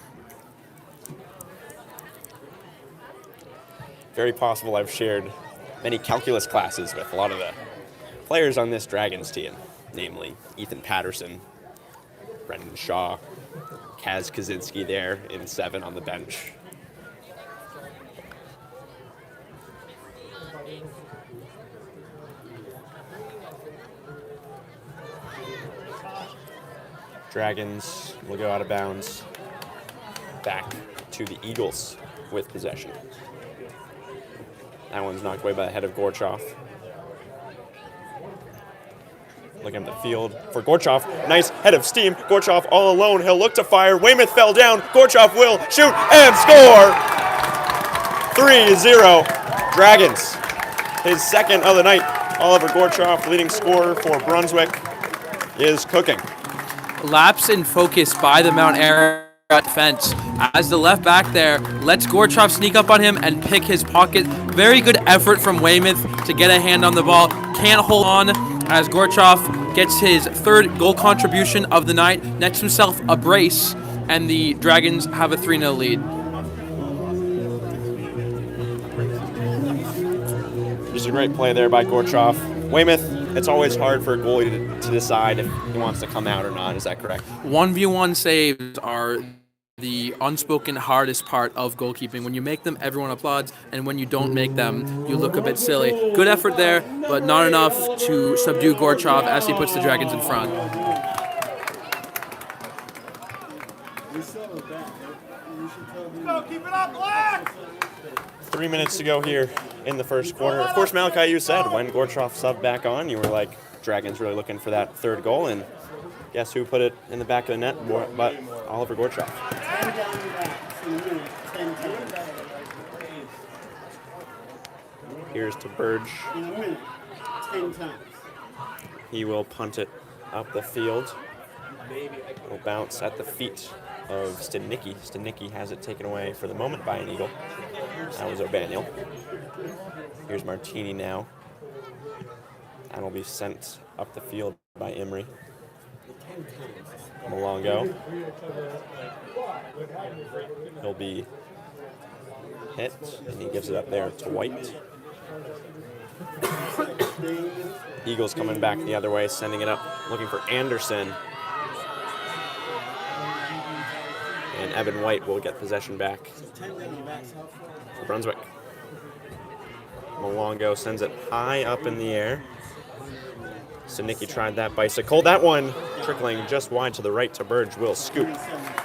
S3: Very possible I've shared many calculus classes with a lot of the players on this Dragons team, namely Ethan Patterson, Brendan Shaw, Kaz Kaczynski there in 7 on the bench. Dragons will go out of bounds back to the Eagles with possession. That one's knocked away by the head of Gorchov. Looking at the field for Gorchov. Nice head of steam. Gorchov all alone. He'll look to fire. Weymouth fell down. Gorchov will shoot and score! 3-0 Dragons. His second of the night. Oliver Gorchov, leading scorer for Brunswick, is cooking.
S4: Lapse in focus by the Mount Ararat defense as the left back there lets Gorchov sneak up on him and pick his pocket. Very good effort from Weymouth to get a hand on the ball. Can't hold on as Gorchov gets his 3rd goal contribution of the night, nets himself a brace, and the Dragons have a 3-0 lead.
S3: Just a great play there by Gorchov. Weymouth, it's always hard for a goalie to decide if he wants to come out or not. Is that correct?
S4: 1v1 saves are the unspoken hardest part of goalkeeping. When you make them, everyone applauds, and when you don't make them, you look a bit silly. Good effort there, but not enough to subdue Gorchov as he puts the Dragons in front.
S5: Keep it up, Black!
S3: 3 minutes to go here in the first quarter. Of course, Malachi, you said when Gorchov subbed back on, you were like, Dragons really looking for that 3rd goal, and guess who put it in the back of the net but Oliver Gorchov. Here's to Burge. He will punt it up the field. Will bounce at the feet of Stanicki. Stanicki has it taken away for the moment by an Eagle. That was O'Baniel. Here's Martini now. That'll be sent up the field by Emery. Malongo. He'll be hit, and he gives it up there to White. Eagles coming back the other way, sending it up, looking for Anderson. And Evan White will get possession back for Brunswick. Malongo sends it high up in the air. Stanicki tried that bicycle. That one trickling just wide to the right to Burge will scoop.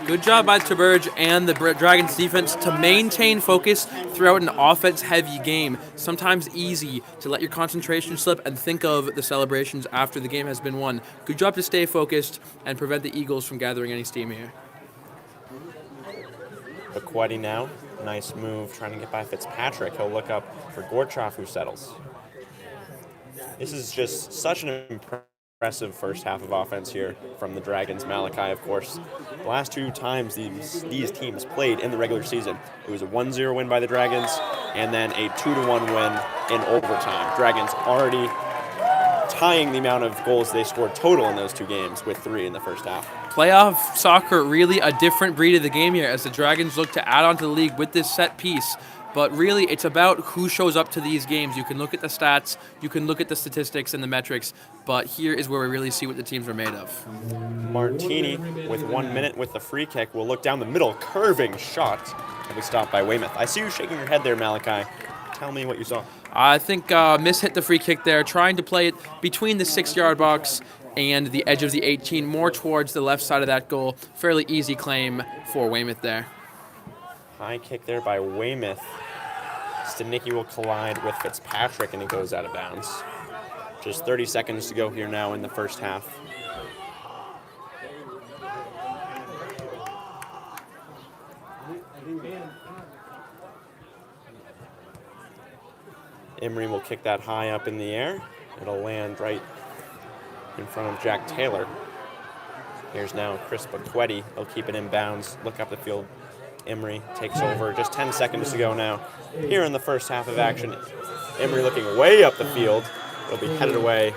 S4: Good job by Burge and the Dragons defense to maintain focus throughout an offense-heavy game. Sometimes easy to let your concentration slip and think of the celebrations after the game has been won. Good job to stay focused and prevent the Eagles from gathering any steam here.
S3: Baquetti now. Nice move trying to get by Fitzpatrick. He'll look up for Gorchov, who settles. This is just such an impressive first half of offense here from the Dragons. Malachi, of course. The last 2 times these teams played in the regular season, it was a 1-0 win by the Dragons and then a 2-1 win in overtime. Dragons already tying the amount of goals they scored total in those 2 games with 3 in the first half.
S4: Playoff soccer, really a different breed of the game here as the Dragons look to add on to the league with this set piece. But really, it's about who shows up to these games. You can look at the stats, you can look at the statistics and the metrics, but here is where we really see what the teams are made of.
S3: Martini, with 1 minute with the free kick, will look down the middle, curving shot, and be stopped by Weymouth. I see you shaking your head there, Malachi. Tell me what you saw.
S4: I think Miss hit the free kick there, trying to play it between the 6-yard box and the edge of the 18, more towards the left side of that goal. Fairly easy claim for Weymouth there.
S3: High kick there by Weymouth. Stanicki will collide with Fitzpatrick, and he goes out of bounds. Just 30 seconds to go here now in the first half. Emery will kick that high up in the air. It'll land right in front of Jack Taylor. Here's now Chris Baquetti. He'll keep it in bounds, look up the field. Emery takes over. Just 10 seconds to go now. Here in the first half of action, Emery looking way up the field. will be headed away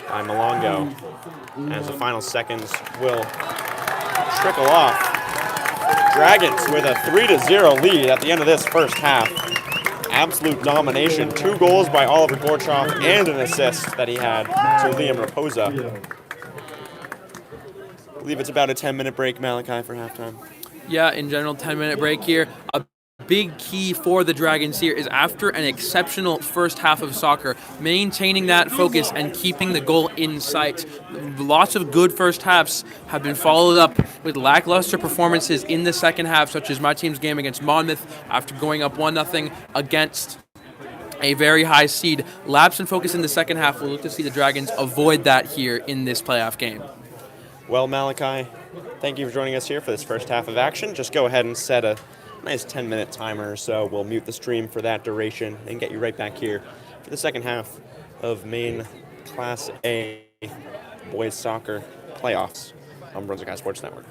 S3: by Malongo as the final seconds will trickle off. Dragons with a 3-0 lead at the end of this first half. Absolute domination. 2 goals by Oliver Gorchoff and an assist that he had to Liam Raposa. I believe it's about a 10-minute break, Malachi, for halftime.
S4: Yeah, in general, 10-minute break here. A big key for the Dragons here is after an exceptional first half of soccer, maintaining that focus and keeping the goal in sight. Lots of good first halves have been followed up with lackluster performances in the second half, such as my team's game against Monmouth after going up 1-0 against a very high seed. Lapse in focus in the second half. We'll look to see the Dragons avoid that here in this playoff game.
S3: Well, Malachi, thank you for joining us here for this first half of action. Just go ahead and set a nice 10-minute timer or so. We'll mute the stream for that duration and get you right back here for the second half of Maine Class A boys soccer playoffs on Brunswick Sports Network.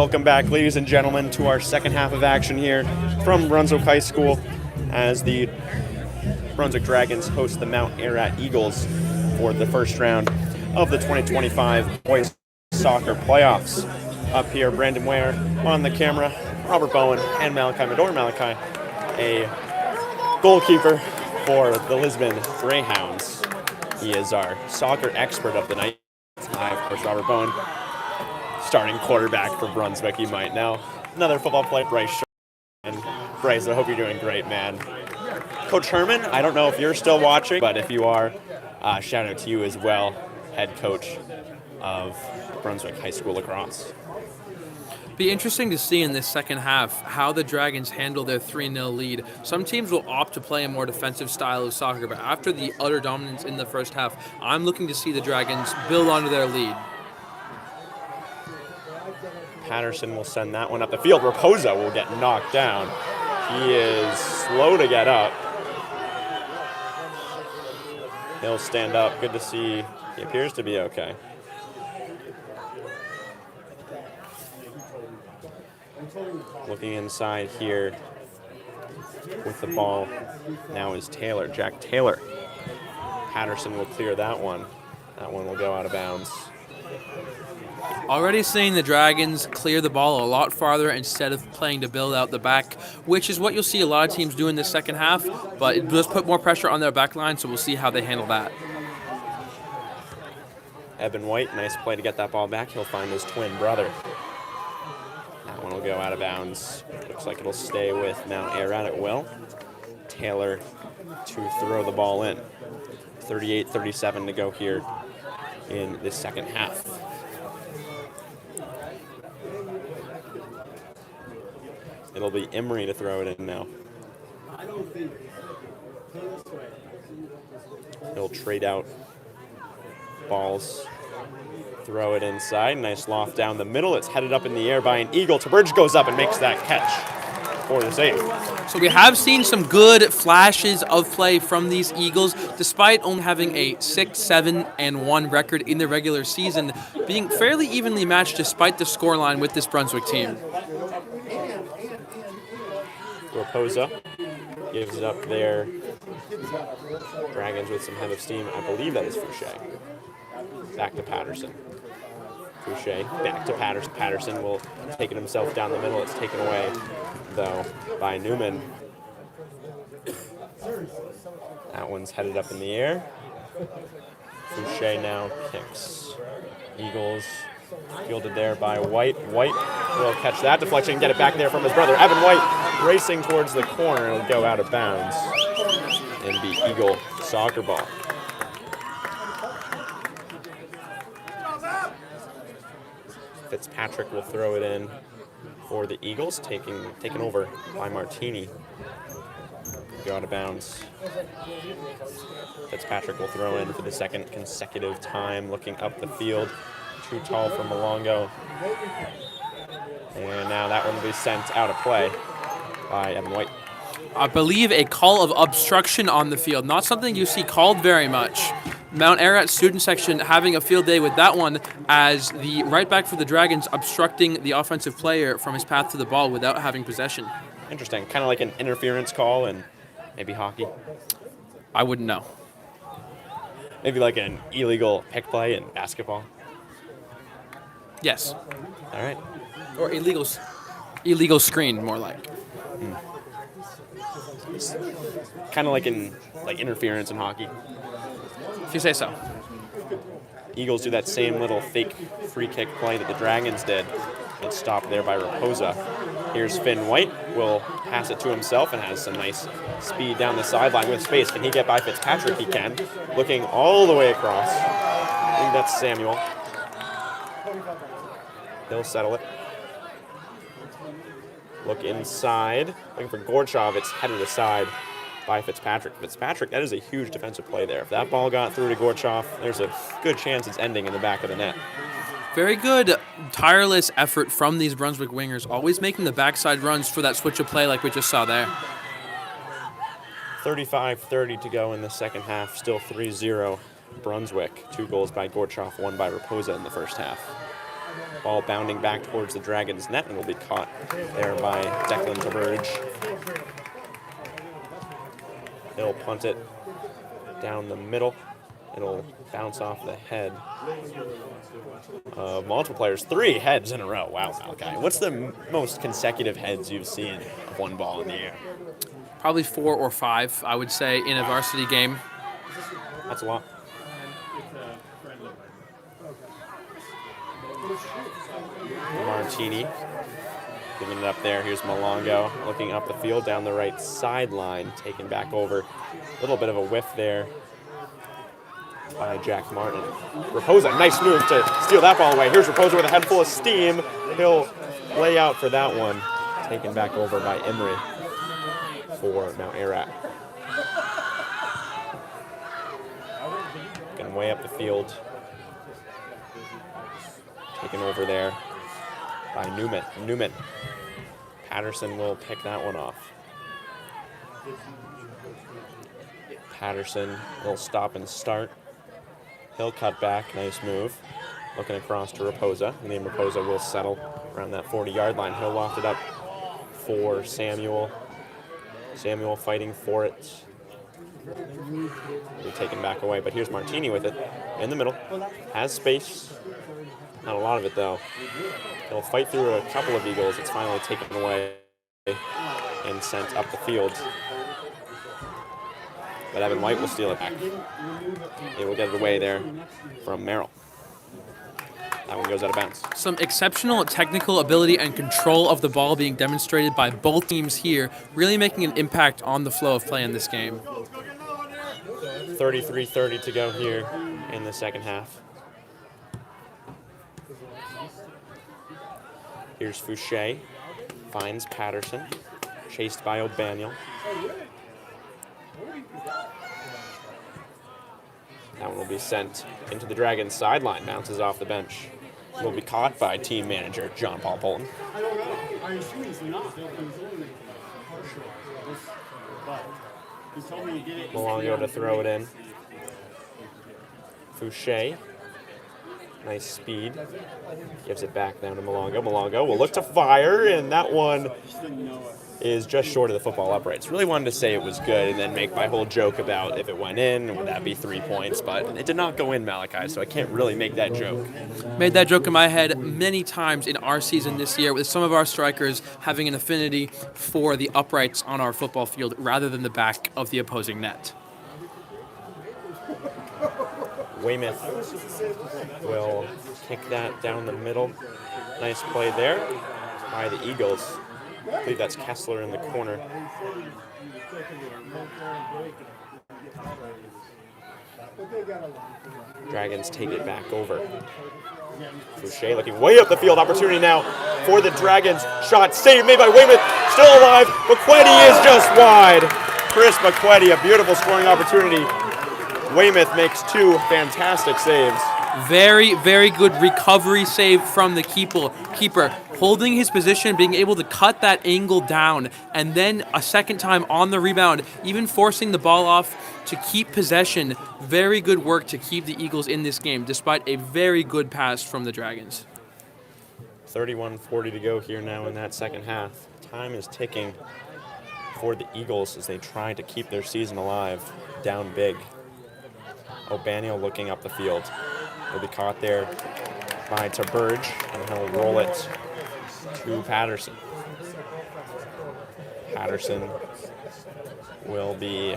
S3: Welcome back, ladies and gentlemen, to our second half of action here from Brunswick High School as the Brunswick Dragons host the Mount Ararat Eagles for the first round of the 2025 boys soccer playoffs. Up here, Brandon Ware on the camera, Robert Bowen, and Malachi Madore. Malachi, a goalkeeper for the Lisbon Greyhounds. He is our soccer expert of the night. Of course, Robert Bowen, starting quarterback for Brunswick. You might know. Another football player, Bryce. And Bryce, I hope you're doing great, man. Coach Herman, I don't know if you're still watching, but if you are, shout out to you as well, head coach of Brunswick High School lacrosse.
S4: Be interesting to see in this second half how the Dragons handle their 3-0 lead. Some teams will opt to play a more defensive style of soccer, but after the utter dominance in the first half, I'm looking to see the Dragons build onto their lead.
S3: Patterson will send that one up the field. Raposa will get knocked down. He is slow to get up. He'll stand up. Good to see. He appears to be okay. Looking inside here with the ball now is Taylor, Jack Taylor. Patterson will clear that one. That one will go out of bounds.
S4: Already seeing the Dragons clear the ball a lot farther instead of playing to build out the back, which is what you'll see a lot of teams do in the second half, but it does put more pressure on their back line, so we'll see how they handle that.
S3: Eben White, nice play to get that ball back. He'll find his twin brother. That one will go out of bounds. Looks like it'll stay with Mount Ararat. It will. Taylor to throw the ball in. 38-37 to go here in the second half. It'll be Emery to throw it in now. He'll trade out balls. Throw it inside. Nice loft down the middle. It's headed up in the air by an Eagle. Taberge goes up and makes that catch for the save.
S4: So we have seen some good flashes of play from these Eagles, despite only having a 6-7-1 record in the regular season, being fairly evenly matched despite the scoreline with this Brunswick team.
S3: Raposa gives it up there. Dragons with some head of steam. I believe that is Fouché. Back to Patterson. Fouché back to Patterson. Patterson will take it himself down the middle. It's taken away, though, by Newman. That one's headed up in the air. Fouché now kicks. Eagles fielded there by White. White will catch that deflection and get it back there from his brother. Evan White racing towards the corner. It'll go out of bounds and be Eagle soccer ball. Fitzpatrick will throw it in for the Eagles, taken over by Martini. Go out of bounds. Fitzpatrick will throw in for the second consecutive time, looking up the field. Too tall for Malongo. And now that one will be sent out of play by Evan White.
S4: I believe a call of obstruction on the field, not something you see called very much. Mount Ararat student section having a field day with that one, as the right back for the Dragons obstructing the offensive player from his path to the ball without having possession.
S3: Interesting. Kind of like an interference call in maybe hockey.
S4: I wouldn't know.
S3: Maybe like an illegal pick play in basketball.
S4: Yes.
S3: All right.
S4: Or illegal screen, more like.
S3: Kind of like interference in hockey.
S4: If you say so.
S3: Eagles do that same little fake free kick play that the Dragons did. It's stopped there by Raposa. Here's Finn White. Will pass it to himself and has some nice speed down the sideline with space. Can he get by Fitzpatrick? He can. Looking all the way across. I think that's Samuel. He'll settle it. Look inside. Looking for Gorchov. It's headed aside by Fitzpatrick. Fitzpatrick, that is a huge defensive play there. If that ball got through to Gorchov, there's a good chance it's ending in the back of the net.
S4: Very good, tireless effort from these Brunswick wingers, always making the backside runs for that switch of play like we just saw there.
S3: 35-30 to go in the second half. Still 3-0 Brunswick. 2 goals by Gorchov, 1 by Raposa in the first half. Ball bounding back towards the Dragons' net and will be caught there by Declan Taberge. He'll punt it down the middle. It'll bounce off the head of multiple players. 3 heads in a row. Wow, Malachi. What's the most consecutive heads you've seen of one ball in the air?
S4: Probably 4 or 5, I would say, in a varsity game.
S3: That's a lot. Martini giving it up there. Here's Malongo looking up the field down the right sideline, taken back over. A little bit of a whiff there by Jack Martin. Raposa, nice move to steal that ball away. Here's Raposa with a head full of steam. He'll lay out for that one. Taken back over by Emery for Mount Ararat. Getting way up the field. Taken over there by Newman. Patterson will pick that one off. Patterson will stop and start. He'll cut back, nice move. Looking across to Raposa, and then Raposa will settle around that 40-yard line. He'll loft it up for Samuel. Samuel fighting for it. He'll be taken back away, but here's Martini with it in the middle. Has space. Not a lot of it, though. He'll fight through a couple of Eagles. It's finally taken away and sent up the field. But Evan White will steal it back. He will get it away there from Merrill. That one goes out of bounds.
S4: Some exceptional technical ability and control of the ball being demonstrated by both teams here, really making an impact on the flow of play in this game.
S3: 33-30 to go here in the second half. Here's Fouché, finds Patterson, chased by O'Baniel. That one will be sent into the Dragons' sideline, bounces off the bench. Will be caught by team manager John Paul Bolton. Malongo to throw it in. Fouché, nice speed. Gives it back down to Malongo. Malongo will look to fire, and that one is just short of the football uprights. Really wanted to say it was good and then make my whole joke about if it went in, would that be 3 points? But it did not go in, Malachi, so I can't really make that joke.
S4: Made that joke in my head many times in our season this year, with some of our strikers having an affinity for the uprights on our football field rather than the back of the opposing net.
S3: Weymouth will kick that down the middle. Nice play there by the Eagles. I believe that's Kessler in the corner. Dragons take it back over. Fouché looking way up the field. Opportunity now for the Dragons. Shot saved, made by Weymouth. Still alive. McQuetty is just wide. Chris McQuetty, a beautiful scoring opportunity. Weymouth makes 2 fantastic saves.
S4: Very, very good recovery save from the keeper. Holding his position, being able to cut that angle down, and then a second time on the rebound, even forcing the ball off to keep possession. Very good work to keep the Eagles in this game, despite a very good pass from the Dragons.
S3: 31-40 to go here now in that second half. Time is ticking for the Eagles as they try to keep their season alive, down big. O'Baniel looking up the field. Will be caught there by Taberge, and he'll roll it to Patterson. Patterson will be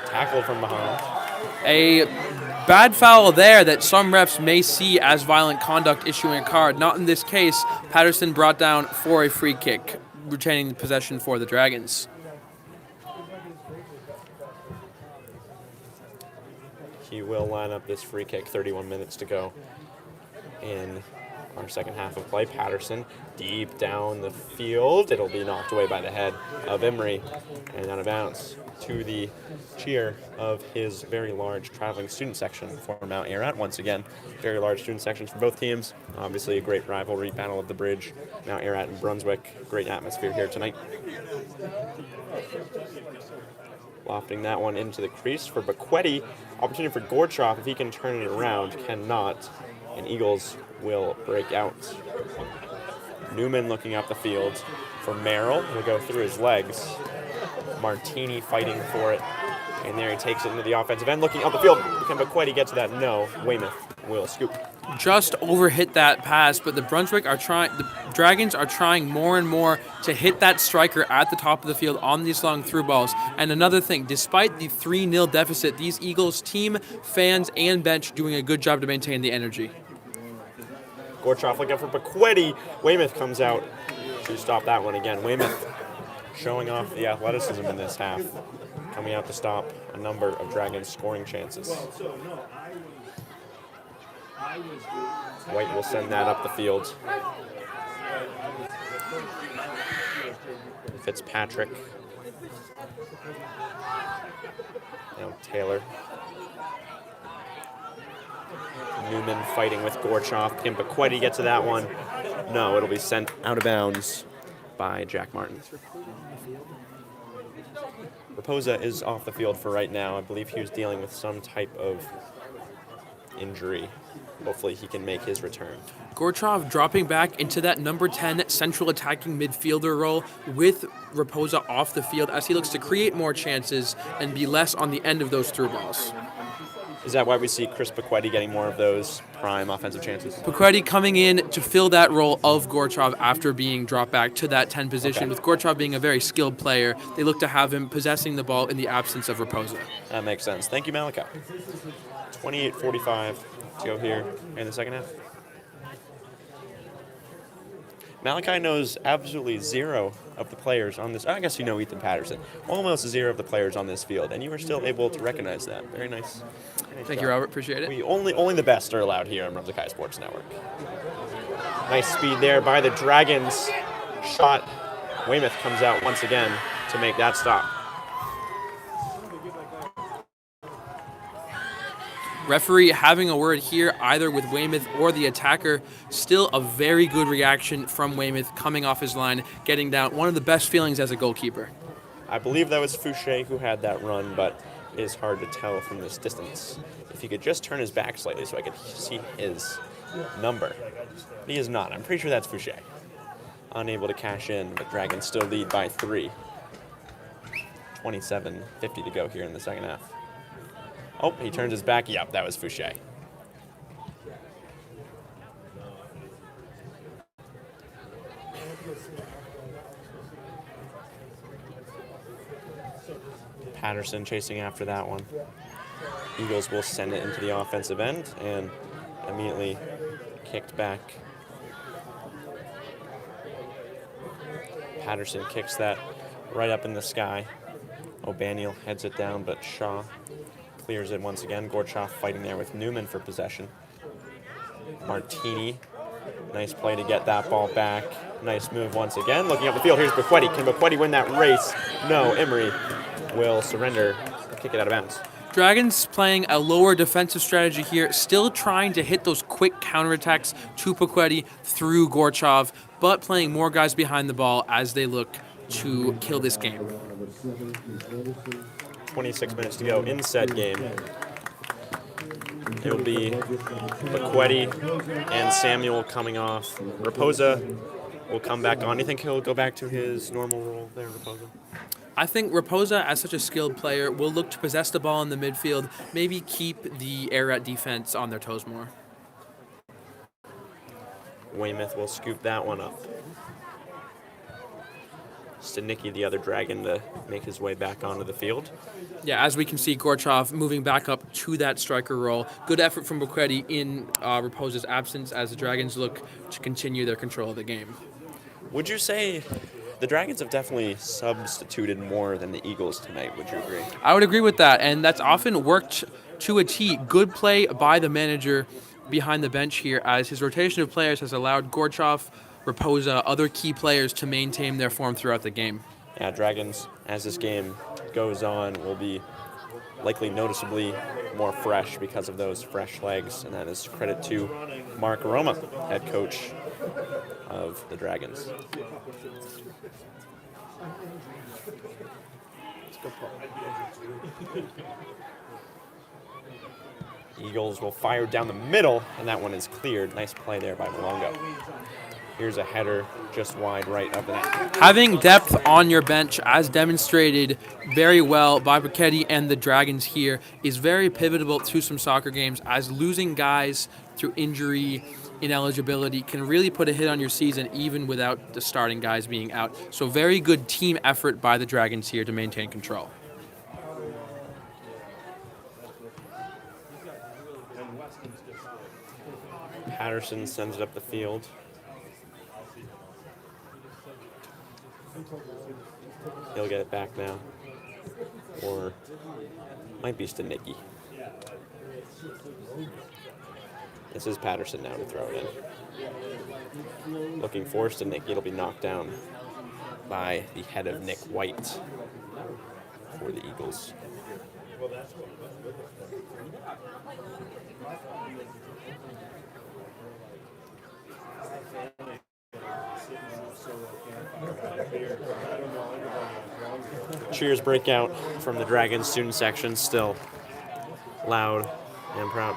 S3: tackled from behind.
S4: A bad foul there that some refs may see as violent conduct, issuing a card. Not in this case. Patterson brought down for a free kick, retaining possession for the Dragons.
S3: He will line up this free kick, 31 minutes to go in our second half of play. Patterson deep down the field. It'll be knocked away by the head of Emery and out of bounds to the cheer of his very large traveling student section for Mount Ararat. Once again, very large student sections for both teams. Obviously a great rivalry, Battle of the Bridge, Mount Ararat and Brunswick. Great atmosphere here tonight. Lofting that one into the crease for McQuetty. Opportunity for Gorchoff if he can turn it around. Cannot. and Eagles will break out. Newman looking up the field for Merrill. He'll go through his legs. Martini fighting for it. And there he takes it into the offensive end. Looking up the field. Can Bequetti get to that? No. Weymouth will scoop.
S4: Just overhit that pass, but the Dragons are trying more and more to hit that striker at the top of the field on these long through balls. And another thing, despite the 3-0 deficit, these Eagles team, fans, and bench doing a good job to maintain the energy.
S3: Gorchoff looking for Bequetti. Weymouth comes out to stop that one again. Weymouth showing off the athleticism in this half, coming out to stop a number of Dragons scoring chances. White will send that up the field. Fitzpatrick. Now Taylor. Newman fighting with Gorchoff. Can Bequetti get to that one? No, it'll be sent out of bounds by Jack Martin. Raposa is off the field for right now. I believe he was dealing with some type of injury. Hopefully he can make his return.
S4: Gorchov dropping back into that number 10 central attacking midfielder role with Raposa off the field as he looks to create more chances and be less on the end of those through balls.
S3: Is that why we see Chris Bequetti getting more of those prime offensive chances?
S4: Bequetti coming in to fill that role of Gorchov after being dropped back to that 10 position.
S3: Okay.
S4: With Gorchov being a very skilled player, they look to have him possessing the ball in the absence of Raposa.
S3: That makes sense. Thank you, Malachi. 28:45 to go here in the second half. Malachi knows absolutely zero of the players on this. I guess you know Ethan Patterson. Almost zero of the players on this field, and you were still able to recognize that. Very nice.
S4: Thank you, Robert. Appreciate it.
S3: We only the best are allowed here on Brunswick High Sports Network. Nice speed there by the Dragons. Shot. Weymouth comes out once again to make that stop.
S4: Referee having a word here either with Weymouth or the attacker. Still a very good reaction from Weymouth coming off his line, getting down. One of the best feelings as a goalkeeper.
S3: I believe that was Fouché who had that run, but it is hard to tell from this distance. If he could just turn his back slightly so I could see his number. He is not. I'm pretty sure that's Fouché. Unable to cash in, but Dragons still lead by 3. 27:50 to go here in the second half. Oh, he turns his back. Yep, that was Fouché. Patterson chasing after that one. Eagles will send it into the offensive end and immediately kicked back. Patterson kicks that right up in the sky. O'Baniel heads it down, but Shaw clears it once again. Gorchoff fighting there with Newman for possession. Martini, nice play to get that ball back. Nice move once again. Looking up the field, here's Bequetti. Can Bequetti win that race? No, Emery will surrender, kick it out of bounds.
S4: Dragons playing a lower defensive strategy here, still trying to hit those quick counterattacks to Bequetti through Gorchov, but playing more guys behind the ball as they look to kill this game.
S3: 26 minutes to go in said game. It will be Bequetti and Samuel coming off. Raposa will come back on. Do you think he'll go back to his normal role there, Raposa?
S4: I think Raposa, as such a skilled player, will look to possess the ball in the midfield, maybe keep the Ararat defense on their toes more.
S3: Weymouth will scoop that one up. Stanicki, the other Dragon, to make his way back onto the field.
S4: Yeah, as we can see, Gorchov moving back up to that striker role. Good effort from Bequetti in Raposa's absence as the Dragons look to continue their control of the game.
S3: Would you say the Dragons have definitely substituted more than the Eagles tonight? Would you agree?
S4: I would agree with that, and that's often worked to a T. Good play by the manager behind the bench here as his rotation of players has allowed Gorchov, Raposa, other key players to maintain their form throughout the game.
S3: Yeah, Dragons, as this game goes on, will be likely noticeably more fresh because of those fresh legs, and that is credit to Mark Roma, head coach of the Dragons. Eagles will fire down the middle, and that one is cleared. Nice play there by Malongo. Here's a header just wide right of the net.
S4: Having depth on your bench, as demonstrated very well by Buchetti and the Dragons here, is very pivotal to some soccer games, as losing guys through injury, ineligibility can really put a hit on your season even without the starting guys being out. So very good team effort by the Dragons here to maintain control.
S3: Patterson sends it up the field. He'll get it back now. Or might be Stanicki. This is Patterson now to throw it in. Looking for Stanicki. It'll be knocked down by the head of Nick White for the Eagles. Cheers break out from the Dragons student section, still loud and proud.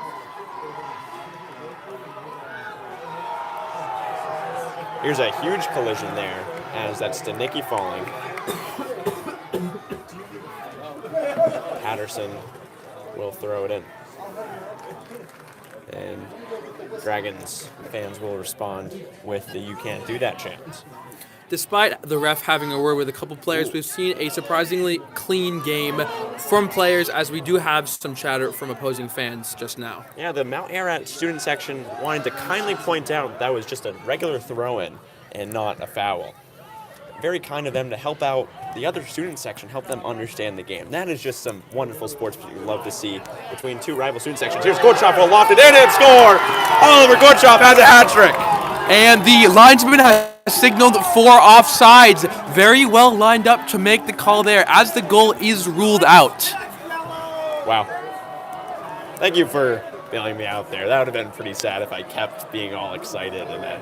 S3: Here's a huge collision there, as that's Stanicki falling. Patterson will throw it in. And Dragons fans will respond with the "you can't do that" chant.
S4: Despite the ref having a word with a couple players, we've seen a surprisingly clean game from players, as we do have some chatter from opposing fans just now.
S3: Yeah, the Mount Ararat student section wanted to kindly point out that was just a regular throw-in and not a foul. Very kind of them to help out the other student section, help them understand the game. That is just some wonderful sportsmanship you love to see between two rival student sections. Here's Gorchov will loft it in and score! Oliver Gorchov has a hat trick!
S4: And the linesman has signaled for offsides. Very well lined up to make the call there, as the goal is ruled out.
S3: Wow. Thank you for bailing me out there. That would have been pretty sad if I kept being all excited and then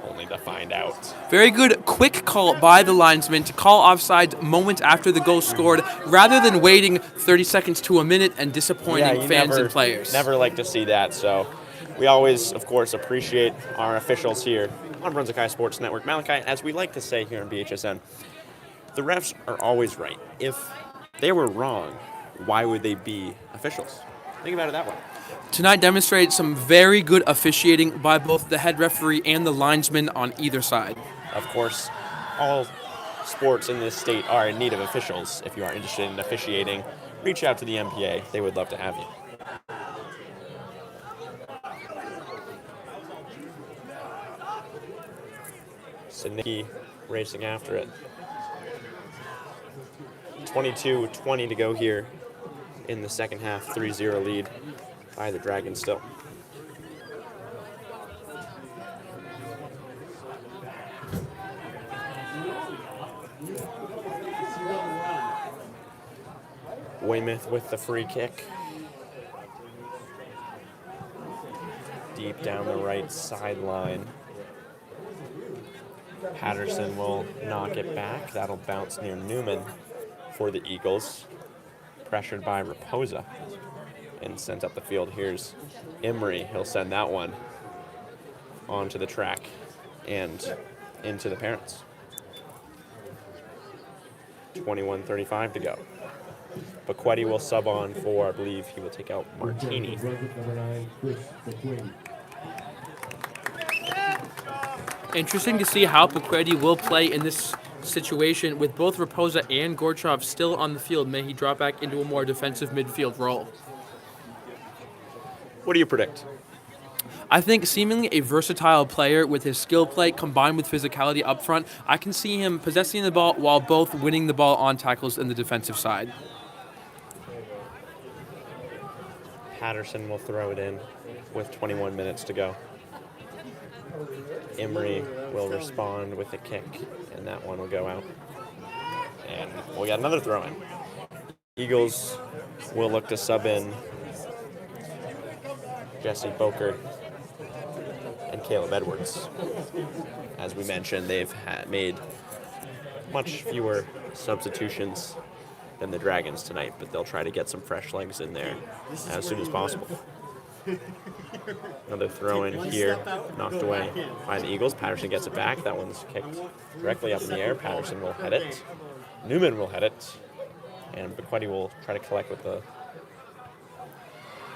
S3: only to find out.
S4: Very good quick call by the linesman to call offsides moments after the goal scored, rather than waiting 30 seconds to a minute and disappointing fans and players.
S3: Never like to see that, so we always, of course, appreciate our officials here on Brunswick High Sports Network. Malachi, as we like to say here on BHSN, the refs are always right. If they were wrong, why would they be officials? Think about it that way.
S4: Tonight demonstrated some very good officiating by both the head referee and the linesman on either side.
S3: Of course, all sports in this state are in need of officials. If you are interested in officiating, reach out to the MPA. They would love to have you. Stanicki racing after it. 22-20 to go here in the second half. 3-0 lead by the Dragons still. Weymouth with the free kick. Deep down the right sideline. Patterson will knock it back. That'll bounce near Newman for the Eagles. Pressured by Raposa and sent up the field. Here's Emery. He'll send that one onto the track and into the parents. 21:35 to go. Buchetti will sub on for, I believe he will take out Martini.
S4: Interesting to see how Buchetti will play in this situation with both Raposa and Gorchov still on the field. May he drop back into a more defensive midfield role.
S3: What do you predict?
S4: I think seemingly a versatile player with his skill play combined with physicality up front, I can see him possessing the ball while both winning the ball on tackles in the defensive side.
S3: Patterson will throw it in with 21 minutes to go. Emery will respond with a kick, and that one will go out. And we'll get another throw in. Eagles will look to sub in Jesse Boker and Caleb Edwards. As we mentioned, they've made much fewer substitutions than the Dragons tonight, but they'll try to get some fresh legs in there as soon as possible. Another throw in here, knocked away by the Eagles. Patterson gets it back. That one's kicked directly up in the air. Patterson will head it. Newman will head it. And Bequetti will try to collect with the...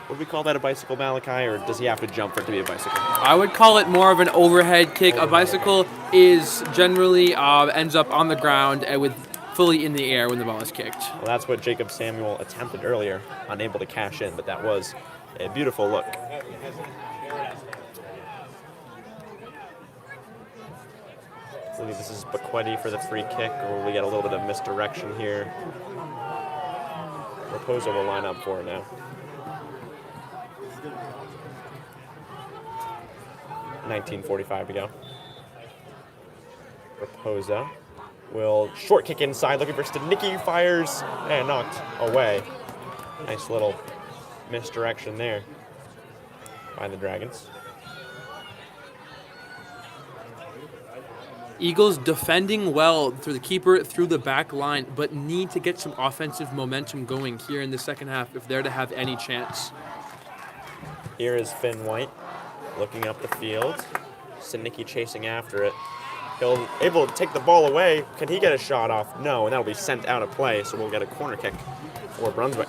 S3: Would we call that a bicycle, Malachi, or does he have to jump for it to be a bicycle?
S4: I would call it more of an overhead kick. A bicycle is generally ends up on the ground and with fully in the air when the ball is kicked.
S3: Well, that's what Jacob Samuel attempted earlier, unable to cash in, but that was a beautiful look. I believe this is Bequetti for the free kick, or will we get a little bit of misdirection here? Raposa will line up for it now. 19:45 to go. Raposa will short kick inside, looking for Stanicki, fires, and knocked away. Nice little misdirection there by the Dragons.
S4: Eagles defending well through the keeper, through the back line, but need to get some offensive momentum going here in the second half if they're to have any chance.
S3: Here is Finn White looking up the field. Stanicki chasing after it. He'll able to take the ball away. Can he get a shot off? No, and that'll be sent out of play, so we'll get a corner kick for Brunswick.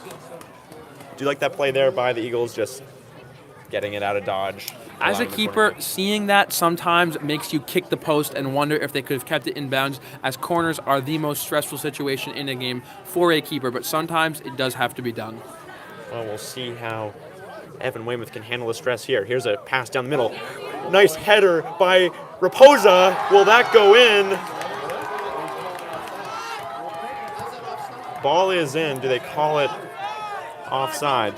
S3: Do you like that play there by the Eagles, just getting it out of dodge?
S4: As a keeper, seeing that sometimes makes you kick the post and wonder if they could have kept it in bounds, as corners are the most stressful situation in a game for a keeper, but sometimes it does have to be done.
S3: Well, we'll see how Evan Weymouth can handle the stress here. Here's a pass down the middle. Nice header by Raposa. Will that go in? Ball is in. Do they call it offside?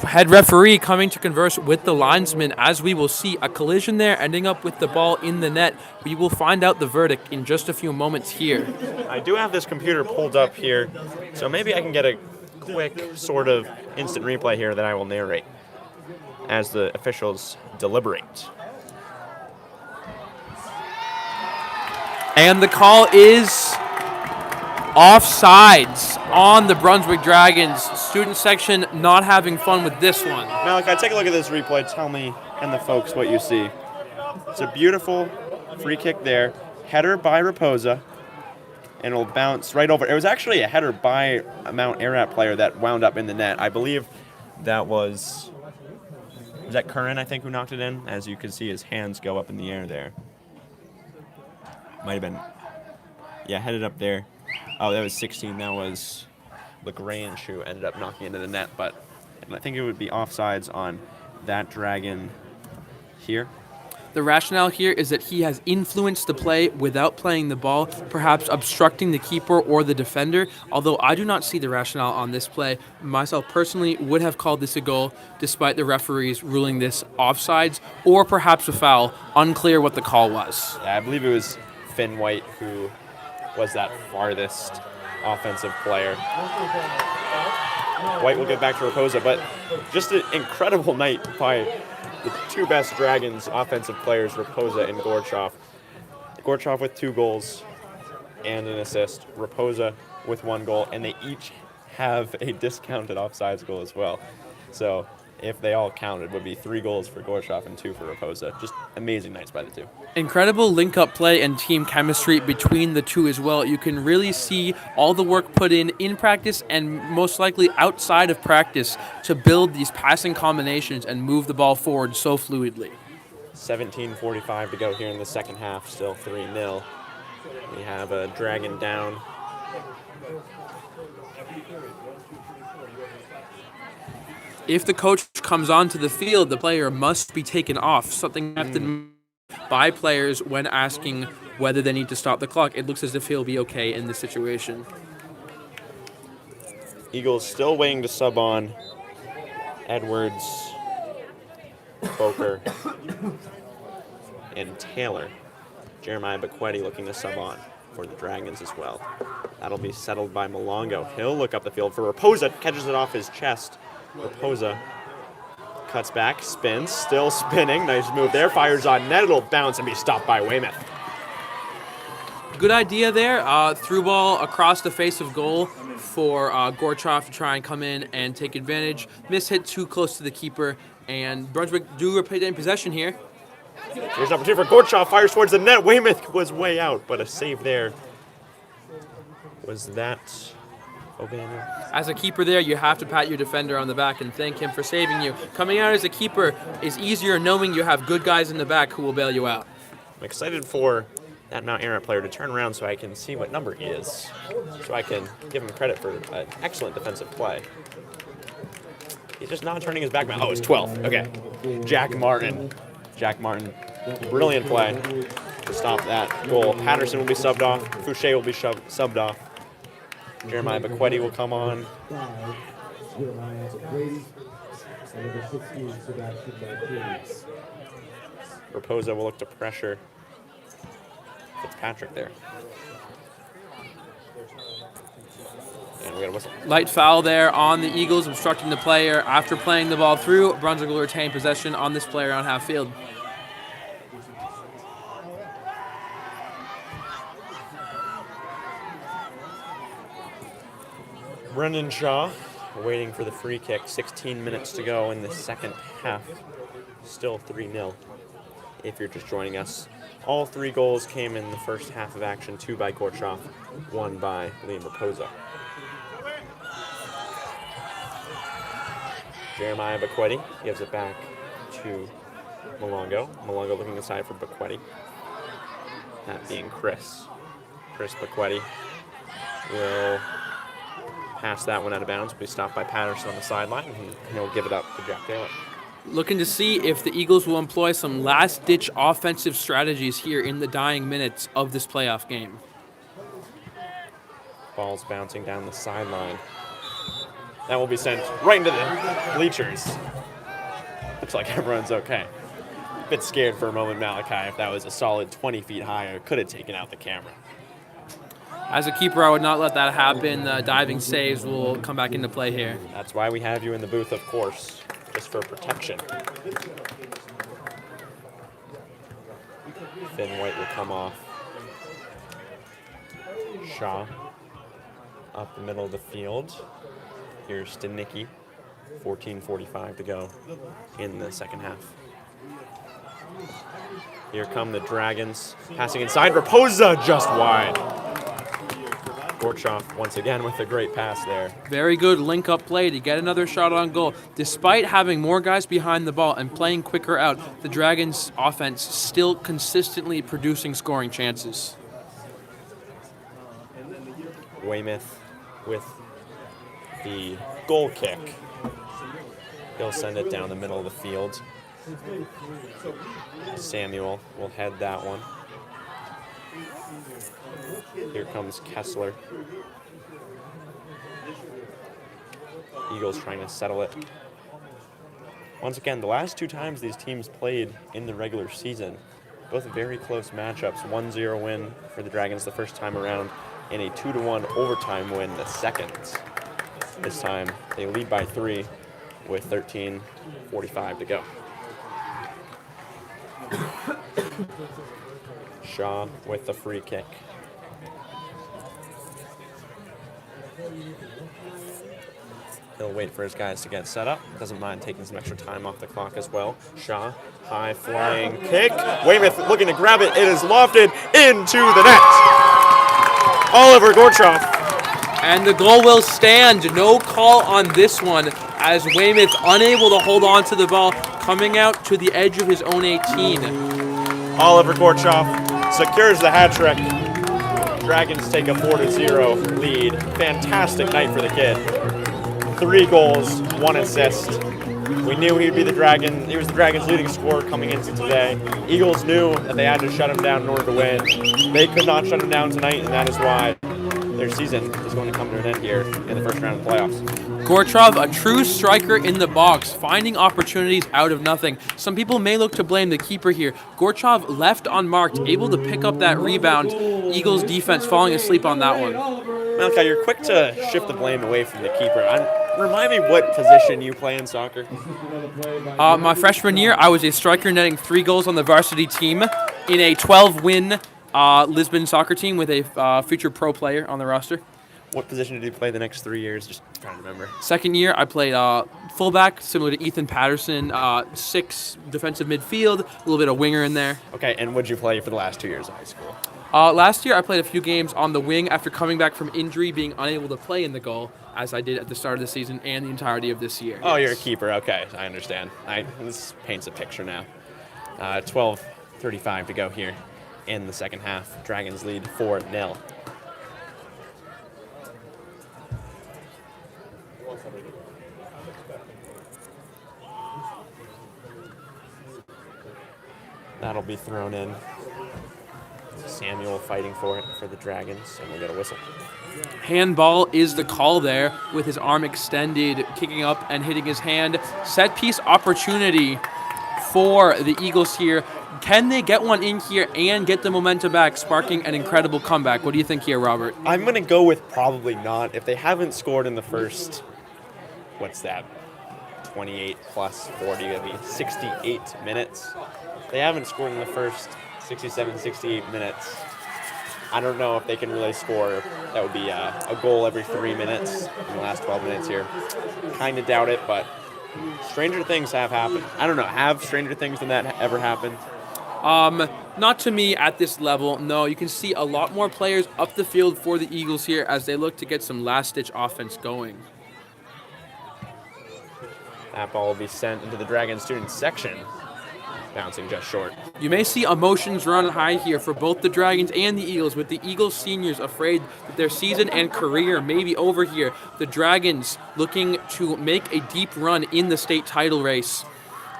S4: Head referee coming to converse with the linesman, as we will see a collision there ending up with the ball in the net. We will find out the verdict in just a few moments here.
S3: I do have this computer pulled up here, so maybe I can get a quick sort of instant replay here that I will narrate as the officials deliberate.
S4: And the call is offsides on the Brunswick Dragons. Student section not having fun with this one.
S3: Malachi, take a look at this replay. Tell me and the folks what you see. It's a beautiful free kick there. Header by Raposa. And it'll bounce right over. It was actually a header by a Mount Ararat player that wound up in the net. I believe that was that Curran, I think, who knocked it in? As you can see, his hands go up in the air there. Might have been, yeah, headed up there. Oh, that was 16. That was LaGrange who ended up knocking into the net. But I think it would be offsides on that Dragon here.
S4: The rationale here is that he has influenced the play without playing the ball, perhaps obstructing the keeper or the defender, although I do not see the rationale on this play. Myself personally would have called this a goal, despite the referees ruling this offsides, or perhaps a foul. Unclear what the call was.
S3: Yeah, I believe it was Finn White who was that farthest offensive player. White will get back to Raposa, but just an incredible night by the two best Dragons offensive players, Raposa and Gorchov. Gorchov with 2 goals and an assist. Raposa with 1 goal, and they each have a discounted offsides goal as well. So if they all counted, it would be 3 goals for Gorchov and 2 for Raposa. Just amazing nights by the two.
S4: Incredible link-up play and team chemistry between the two as well. You can really see all the work put in practice and most likely outside of practice to build these passing combinations and move the ball forward so fluidly.
S3: 17:45 to go here in the second half, still 3-0. We have a Dragon down.
S4: If the coach comes onto the field, the player must be taken off, something often by players when asking whether they need to stop the clock. It looks as if he'll be okay in this situation.
S3: Eagles still waiting to sub on Edwards, Boker, and Taylor. Jeremiah Bequetti looking to sub on for the Dragons as well. That'll be settled by Malongo. He'll look up the field for Raposa, catches it off his chest. Raposa cuts back, spins, still spinning. Nice move there. Fires on net. It'll bounce and be stopped by Weymouth.
S4: Good idea there. Through ball across the face of goal for Gorchov to try and come in and take advantage. Miss hit too close to the keeper, and Brunswick do retain possession here.
S3: Here's number 2 for Gorchov, fires towards the net. Weymouth was way out, but a save there. Was that O'Bannon?
S4: As a keeper there, you have to pat your defender on the back and thank him for saving you. Coming out as a keeper is easier knowing you have good guys in the back who will bail you out.
S3: I'm excited for that Mount Ararat player to turn around so I can see what number he is, so I can give him credit for an excellent defensive play. He's just not turning his back. Oh, it's 12. Okay. Jack Martin, brilliant play to stop that goal. Patterson will be subbed off. Fouché will be subbed off. Jeremiah Bequetti will come on. Raposa will look to pressure Fitzpatrick there. And we got a whistle.
S4: Light foul there on the Eagles, obstructing the player. After playing the ball through, Brunswick will retain possession on this player on half field.
S3: Brendan Shaw waiting for the free kick. 16 minutes to go in the second half. Still 3-0 if you're just joining us. All 3 goals came in the first half of action, 2 by Gorchov, 1 by Liam Raposa. Jeremiah Bequetti gives it back to Malongo. Malongo looking aside for Bequetti. That being Chris. Chris Bequetti will pass that one out of bounds. Will be stopped by Patterson on the sideline, and he'll give it up to Jack Taylor.
S4: Looking to see if the Eagles will employ some last-ditch offensive strategies here in the dying minutes of this playoff game.
S3: Ball's bouncing down the sideline. That will be sent right into the bleachers. Looks like everyone's okay. A bit scared for a moment, Malachi, if that was a solid 20 feet high, or could have taken out the camera.
S4: As a keeper, I would not let that happen. Diving saves will come back into play here.
S3: That's why we have you in the booth, of course, just for protection. Finn White will come off. Shaw up the middle of the field. Here's Stanicki. 14:45 to go in the second half. Here come the Dragons. Passing inside. Raposa just wide. Gorchov once again with a great pass there.
S4: Very good link-up play to get another shot on goal. Despite having more guys behind the ball and playing quicker out, the Dragons' offense still consistently producing scoring chances.
S3: Weymouth with the goal kick. He'll send it down the middle of the field. Samuel will head that one. Here comes Kessler. Eagles trying to settle it. Once again, the last 2 times these teams played in the regular season, both very close matchups. 1-0 win for the Dragons the first time around, and a 2-1 overtime win the second. This time they lead by 3 with 13:45 to go. Shaw with the free kick. He'll wait for his guys to get set up. Doesn't mind taking some extra time off the clock as well. Shaw, high flying kick. Weymouth looking to grab it. It is lofted into the net. Oliver Gorchov.
S4: And the goal will stand. No call on this one as Weymouth unable to hold on to the ball, coming out to the edge of his own 18.
S3: Oliver Gorchov secures the hat trick. Dragons take a 4-0 lead. Fantastic night for the kid. 3 goals, 1 assist. We knew he'd be the Dragon. He was the Dragons' leading scorer coming into today. Eagles knew that they had to shut him down in order to win. They could not shut him down tonight, and that is why their season is going to come to an end here in the first round of the playoffs.
S4: Gorchov, a true striker in the box, finding opportunities out of nothing. Some people may look to blame the keeper here. Gorchov left unmarked, able to pick up that rebound. Eagles defense falling asleep on that one.
S3: Malachi, you're quick to shift the blame away from the keeper. Remind me what position you play in soccer.
S4: My freshman year, I was a striker netting 3 goals on the varsity team in a 12-win Lisbon soccer team with a future pro player on the roster.
S3: What position did you play the next 3 years? Just trying to remember.
S4: Second year, I played fullback, similar to Ethan Patterson, 6 defensive midfield, a little bit of winger in there.
S3: Okay, and what did you play for the last 2 years of high school?
S4: Last year, I played a few games on the wing after coming back from injury, being unable to play in the goal, as I did at the start of the season and the entirety of this year.
S3: Oh, you're a keeper. Okay, I understand. This paints a picture now. 12:35 to go here in the second half. Dragons lead 4-0. That'll be thrown in. Samuel fighting for it for the Dragons, and we'll get a whistle.
S4: Handball is the call there, with his arm extended, kicking up and hitting his hand. Set piece opportunity for the Eagles here. Can they get one in here and get the momentum back, sparking an incredible comeback? What do you think here, Robert?
S3: I'm going to go with probably not. If they haven't scored in the first, 28 plus 40, it'll be 68 minutes. They haven't scored in the first 67, 68 minutes. I don't know if they can really score. That would be a goal every 3 minutes in the last 12 minutes here. Kind of doubt it, but stranger things have happened. I don't know. Have stranger things than that ever happened?
S4: Not to me at this level. No, you can see a lot more players up the field for the Eagles here as they look to get some last-ditch offense going.
S3: That ball will be sent into the Dragon student section, bouncing just short.
S4: You may see emotions run high here for both the Dragons and the Eagles, with the Eagles seniors afraid that their season and career may be over here. The Dragons looking to make a deep run in the state title race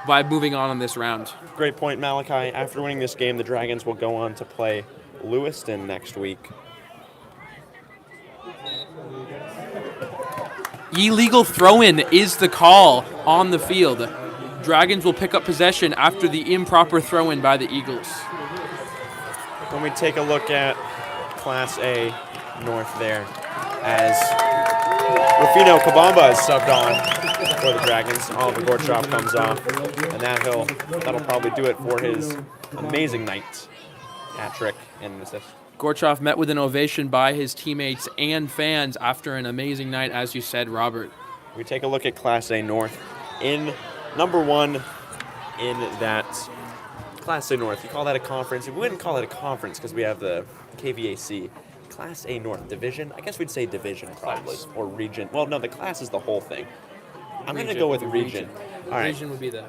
S4: by moving on this round.
S3: Great point, Malachi. After winning this game, the Dragons will go on to play Lewiston next week.
S4: Illegal throw-in is the call on the field. Dragons will pick up possession after the improper throw-in by the Eagles.
S3: When we take a look at Class A North there, as Rufino Kabamba is subbed on for the Dragons, Oliver Gorchov comes off, and that'll probably do it for his amazing night. Hat trick and assist.
S4: Gorchov met with an ovation by his teammates and fans after an amazing night, as you said, Robert.
S3: We take a look at Class A North. In number one in that Class A North, you call that a conference? We wouldn't call it a conference because we have the KVAC. Class A North division? I guess we'd say division probably, or region. Well, no, the class is the whole thing. I'm going to go with region. All right.
S4: Region would be the...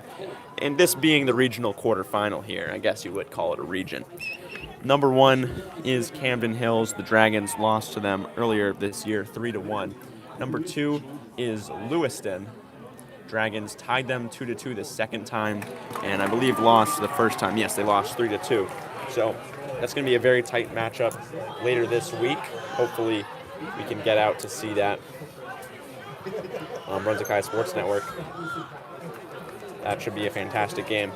S3: And this being the regional quarterfinal here, I guess you would call it a region. Number one is Camden Hills. The Dragons lost to them earlier this year, 3-1. Number two is Lewiston. Dragons tied them 2-2 the second time, and I believe lost the first time. Yes, they lost 3-2. So that's going to be a very tight matchup later this week. Hopefully we can get out to see that on Brunswick High Sports Network. That should be a fantastic game.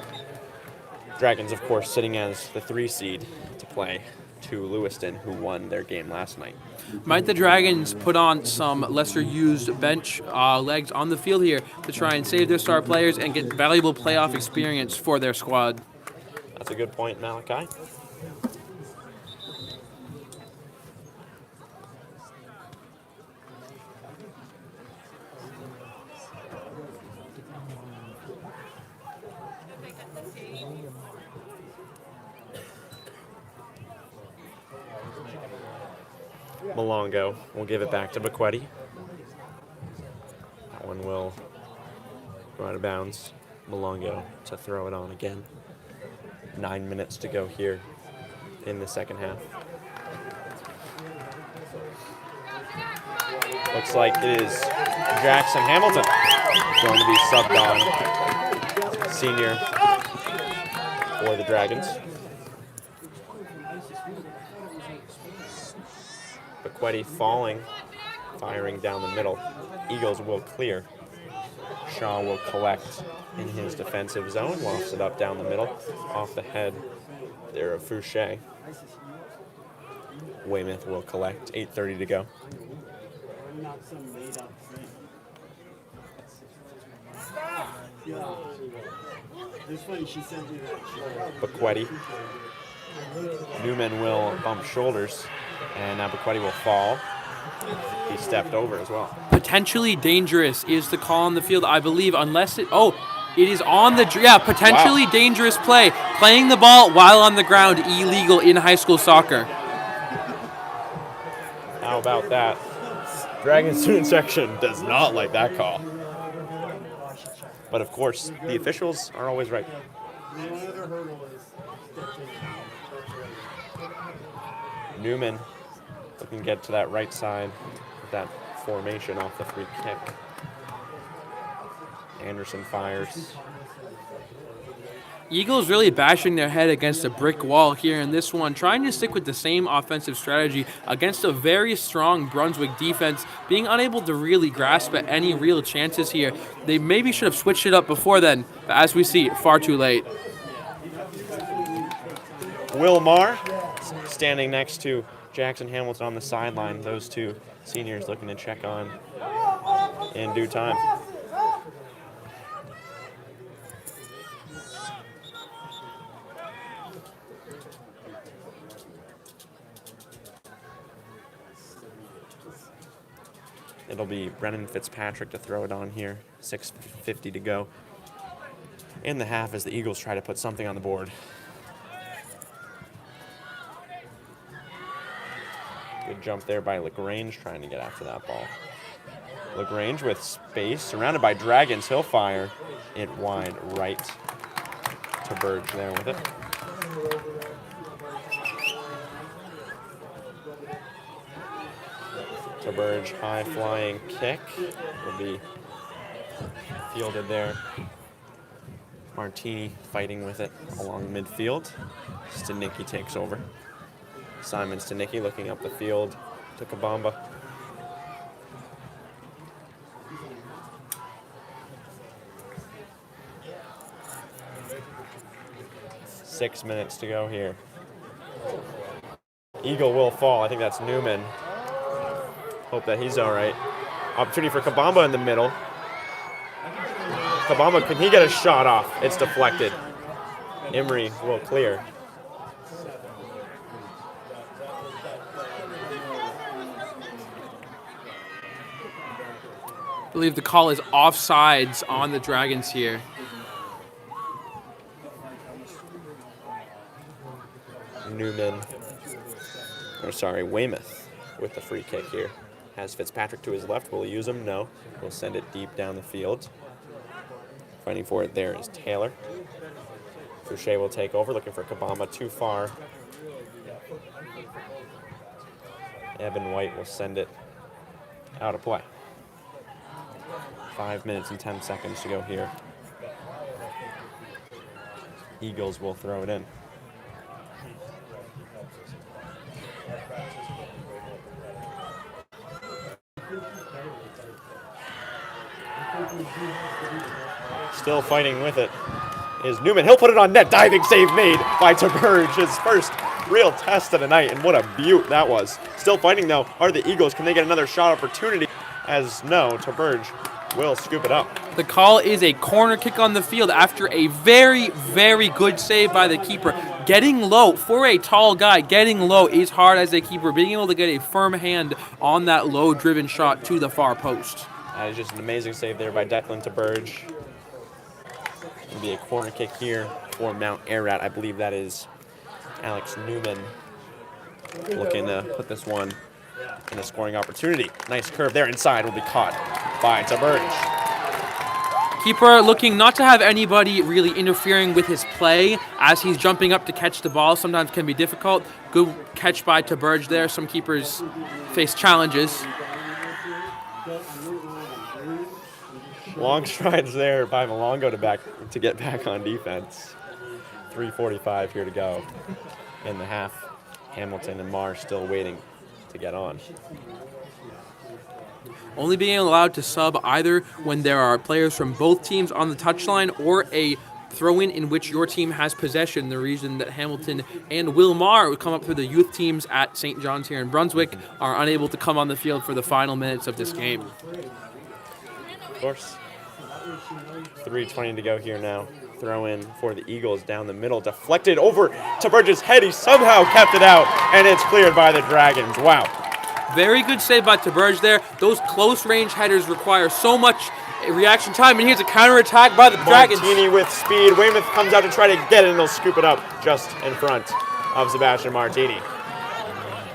S3: Dragons, of course, sitting as the 3 seed to play to Lewiston, who won their game last night.
S4: Might the Dragons put on some lesser-used bench legs on the field here to try and save their star players and get valuable playoff experience for their squad?
S3: That's a good point, Malachi. Malongo will give it back to Bequetti. That one will go out of bounds. Malongo to throw it on again. 9 minutes to go here in the second half. Looks like it is Jackson Hamilton going to be subbed on, senior for the Dragons. Bequetti falling, firing down the middle. Eagles will clear. Shaw will collect in his defensive zone, lofts it up down the middle, off the head there of Fouché. Weymouth will collect, 8:30 to go. Bequetti Newman will bump shoulders, and Abercrombie will fall. He stepped over as well.
S4: Potentially dangerous is the call on the field, I believe, unless it is on the potentially dangerous play. Playing the ball while on the ground, illegal in high school soccer.
S3: How about that? Dragon student section does not like that call. But of course, the officials are always right. Newman looking to get to that right side with that formation off the free kick. Anderson fires.
S4: Eagles really bashing their head against a brick wall here in this one, trying to stick with the same offensive strategy against a very strong Brunswick defense, being unable to really grasp at any real chances here. They maybe should have switched it up before then, but as we see, far too late.
S3: Will Marr standing next to Jackson Hamilton on the sideline. Those two seniors looking to check on in due time. It'll be Brennan Fitzpatrick to throw it on here. 6:50 to go in the half as the Eagles try to put something on the board. Good jump there by LaGrange trying to get after that ball. LaGrange with space, surrounded by Dragons. He'll fire it wide right to Burge there with it. To Burge, high flying kick will be fielded there. Martini fighting with it along midfield. Stanicki takes over. Simon Stanicki looking up the field to Kabamba. Six minutes to go here. Eagle will fall. I think that's Newman. Hope that he's all right. Opportunity for Kabamba in the middle. Kabamba, can he get a shot off? It's deflected. Emery will clear.
S4: I believe the call is offsides on the Dragons here.
S3: Weymouth with the free kick here. Has Fitzpatrick to his left. Will he use him? No. We'll send it deep down the field. Fighting for it there is Taylor. Fouché will take over, looking for Kabamba too far. Evan White will send it out of play. 5 minutes and 10 seconds to go here. Eagles will throw it in. Still fighting with it is Newman. He'll put it on net. Diving save made by Taberge. His first real test of the night, and what a beaut that was. Still fighting, though, are the Eagles. Can they get another shot opportunity? As no, Taberge will scoop it up.
S4: The call is a corner kick on the field after a very, very good save by the keeper. Getting low, for a tall guy, getting low is hard as a keeper. Being able to get a firm hand on that low-driven shot to the far post.
S3: That is just an amazing save there by Declan Taberge. It'll be a corner kick here for Mount Ararat. I believe that is Alex Newman looking to put this one in a scoring opportunity. Nice curve there inside will be caught by Taberge.
S4: Keeper looking not to have anybody really interfering with his play as he's jumping up to catch the ball. Sometimes can be difficult. Good catch by Taberge there. Some keepers face challenges.
S3: Long strides there by Malongo to get back on defense. 3:45 here to go in the half. Hamilton and Marr still waiting to get on.
S4: Only being allowed to sub either when there are players from both teams on the touchline or a throw-in in which your team has possession. The reason that Hamilton and Will Marr, who come up through the youth teams at St. John's here in Brunswick, are unable to come on the field for the final minutes of this game.
S3: Of course. 3:20 to go here now. Throw in for the Eagles down the middle. Deflected over to Burgess' head. He somehow kept it out, and it's cleared by the Dragons. Wow.
S4: Very good save by Taberge there. Those close-range headers require so much reaction time, and here's a counterattack by the Dragons.
S3: Martini with speed. Weymouth comes out to try to get it, and they'll scoop it up just in front of Sebastian Martini.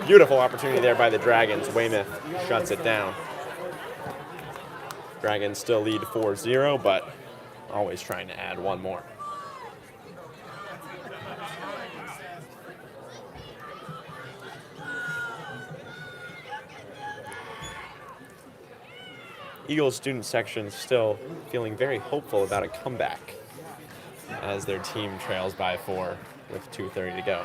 S3: Beautiful opportunity there by the Dragons. Weymouth shuts it down. Dragons still lead 4-0, but always trying to add one more. Eagles student section still feeling very hopeful about a comeback as their team trails by 4 with 2:30 to go.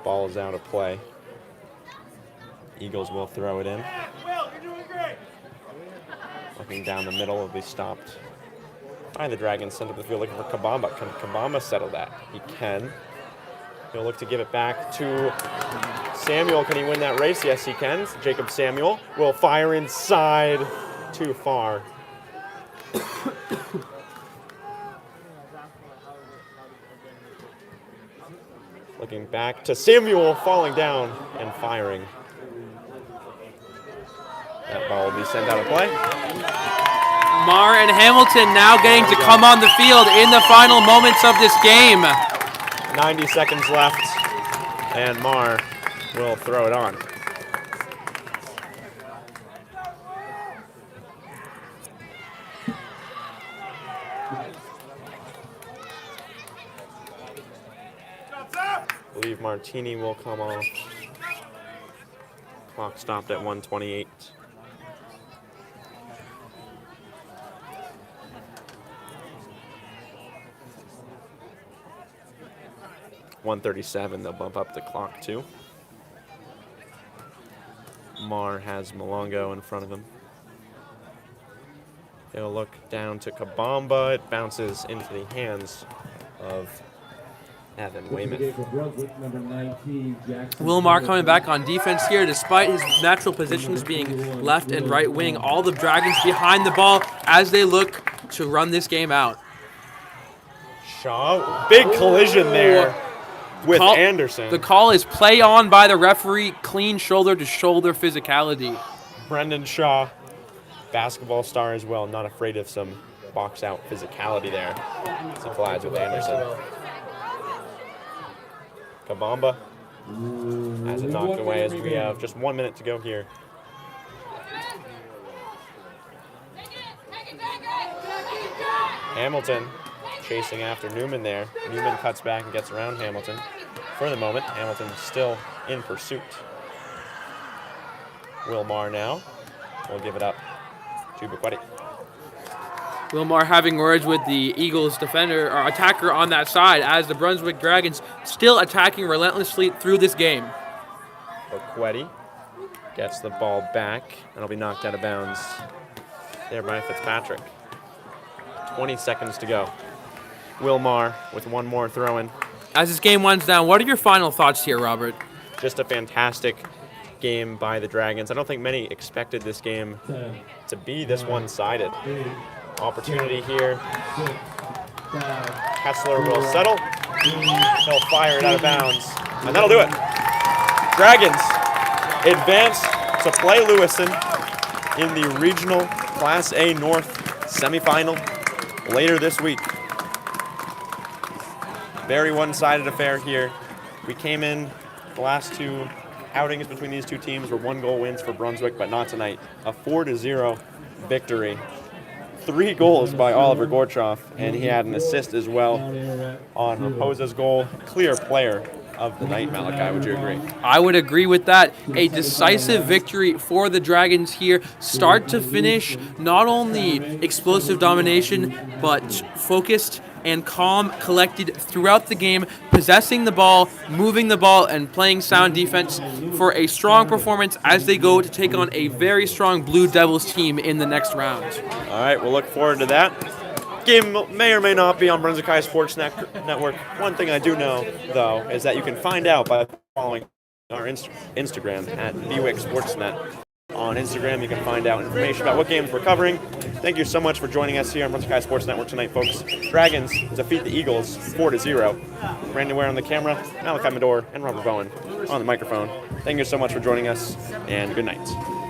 S3: Ball is out of play. Eagles will throw it in. Looking down the middle, will be stopped by the Dragons. Sent up the field looking for Kabamba. Can Kabamba settle that? He can. He'll look to give it back to Samuel. Can he win that race? Yes, he can. Jacob Samuel will fire inside. Too far. Looking back to Samuel, falling down and firing. That ball will be sent out of play.
S4: Marr and Hamilton now getting to come on the field in the final moments of this game.
S3: 90 seconds left, and Marr will throw it on. I believe Martini will come off. Clock stopped at 1:28. .137, they'll bump up the clock too. Marr has Malongo in front of him. He'll look down to Kabamba. It bounces into the hands of Evan Weymouth.
S4: Will Marr coming back on defense here despite his natural positions being left and right wing. All the Dragons behind the ball as they look to run this game out.
S3: Shaw, big collision there with Anderson.
S4: The call is play on by the referee, clean shoulder-to-shoulder physicality.
S3: Brendan Shaw, basketball star as well, not afraid of some box-out physicality there. As he collides with Anderson. Kabamba has it knocked away as we have just 1 minute to go here. Hamilton chasing after Newman there. Newman cuts back and gets around Hamilton. For the moment, Hamilton still in pursuit. Will Marr now will give it up to Buquetti.
S4: Will Marr having words with the Eagles defender or attacker on that side as the Brunswick Dragons still attacking relentlessly through this game.
S3: Buquetti gets the ball back and it'll be knocked out of bounds there by Fitzpatrick. 20 seconds to go. Will Marr with one more throw in.
S4: As this game winds down, what are your final thoughts here, Robert?
S3: Just a fantastic game by the Dragons. I don't think many expected this game to be this one-sided. Opportunity here. Kessler will settle. He'll fire it out of bounds. And that'll do it. Dragons advance to play Lewiston in the regional Class A North semifinal later this week. Very one-sided affair here. We came in, the last two outings between these two teams were 1-goal wins for Brunswick, but not tonight. A 4-0 victory. 3 goals by Oliver Gorchoff, and he had an assist as well on Raposa's goal. Clear player of the night, Malachi. Would you agree?
S4: I would agree with that. A decisive victory for the Dragons here. Start to finish, not only explosive domination, but focused and calm, collected throughout the game, possessing the ball, moving the ball, and playing sound defense for a strong performance as they go to take on a very strong Blue Devils team in the next round.
S3: All right, we'll look forward to that. Game may or may not be on Brunswick High Sports Network. One thing I do know, though, is that you can find out by following our Instagram at BWIC Sportsnet. On Instagram, you can find out information about what games we're covering. Thank you so much for joining us here on Brunswick High Sports Network tonight, folks. Dragons defeat the Eagles 4-0. Brandon Ware on the camera, Malachi Madore, and Robert Bowen on the microphone. Thank you so much for joining us, and good night.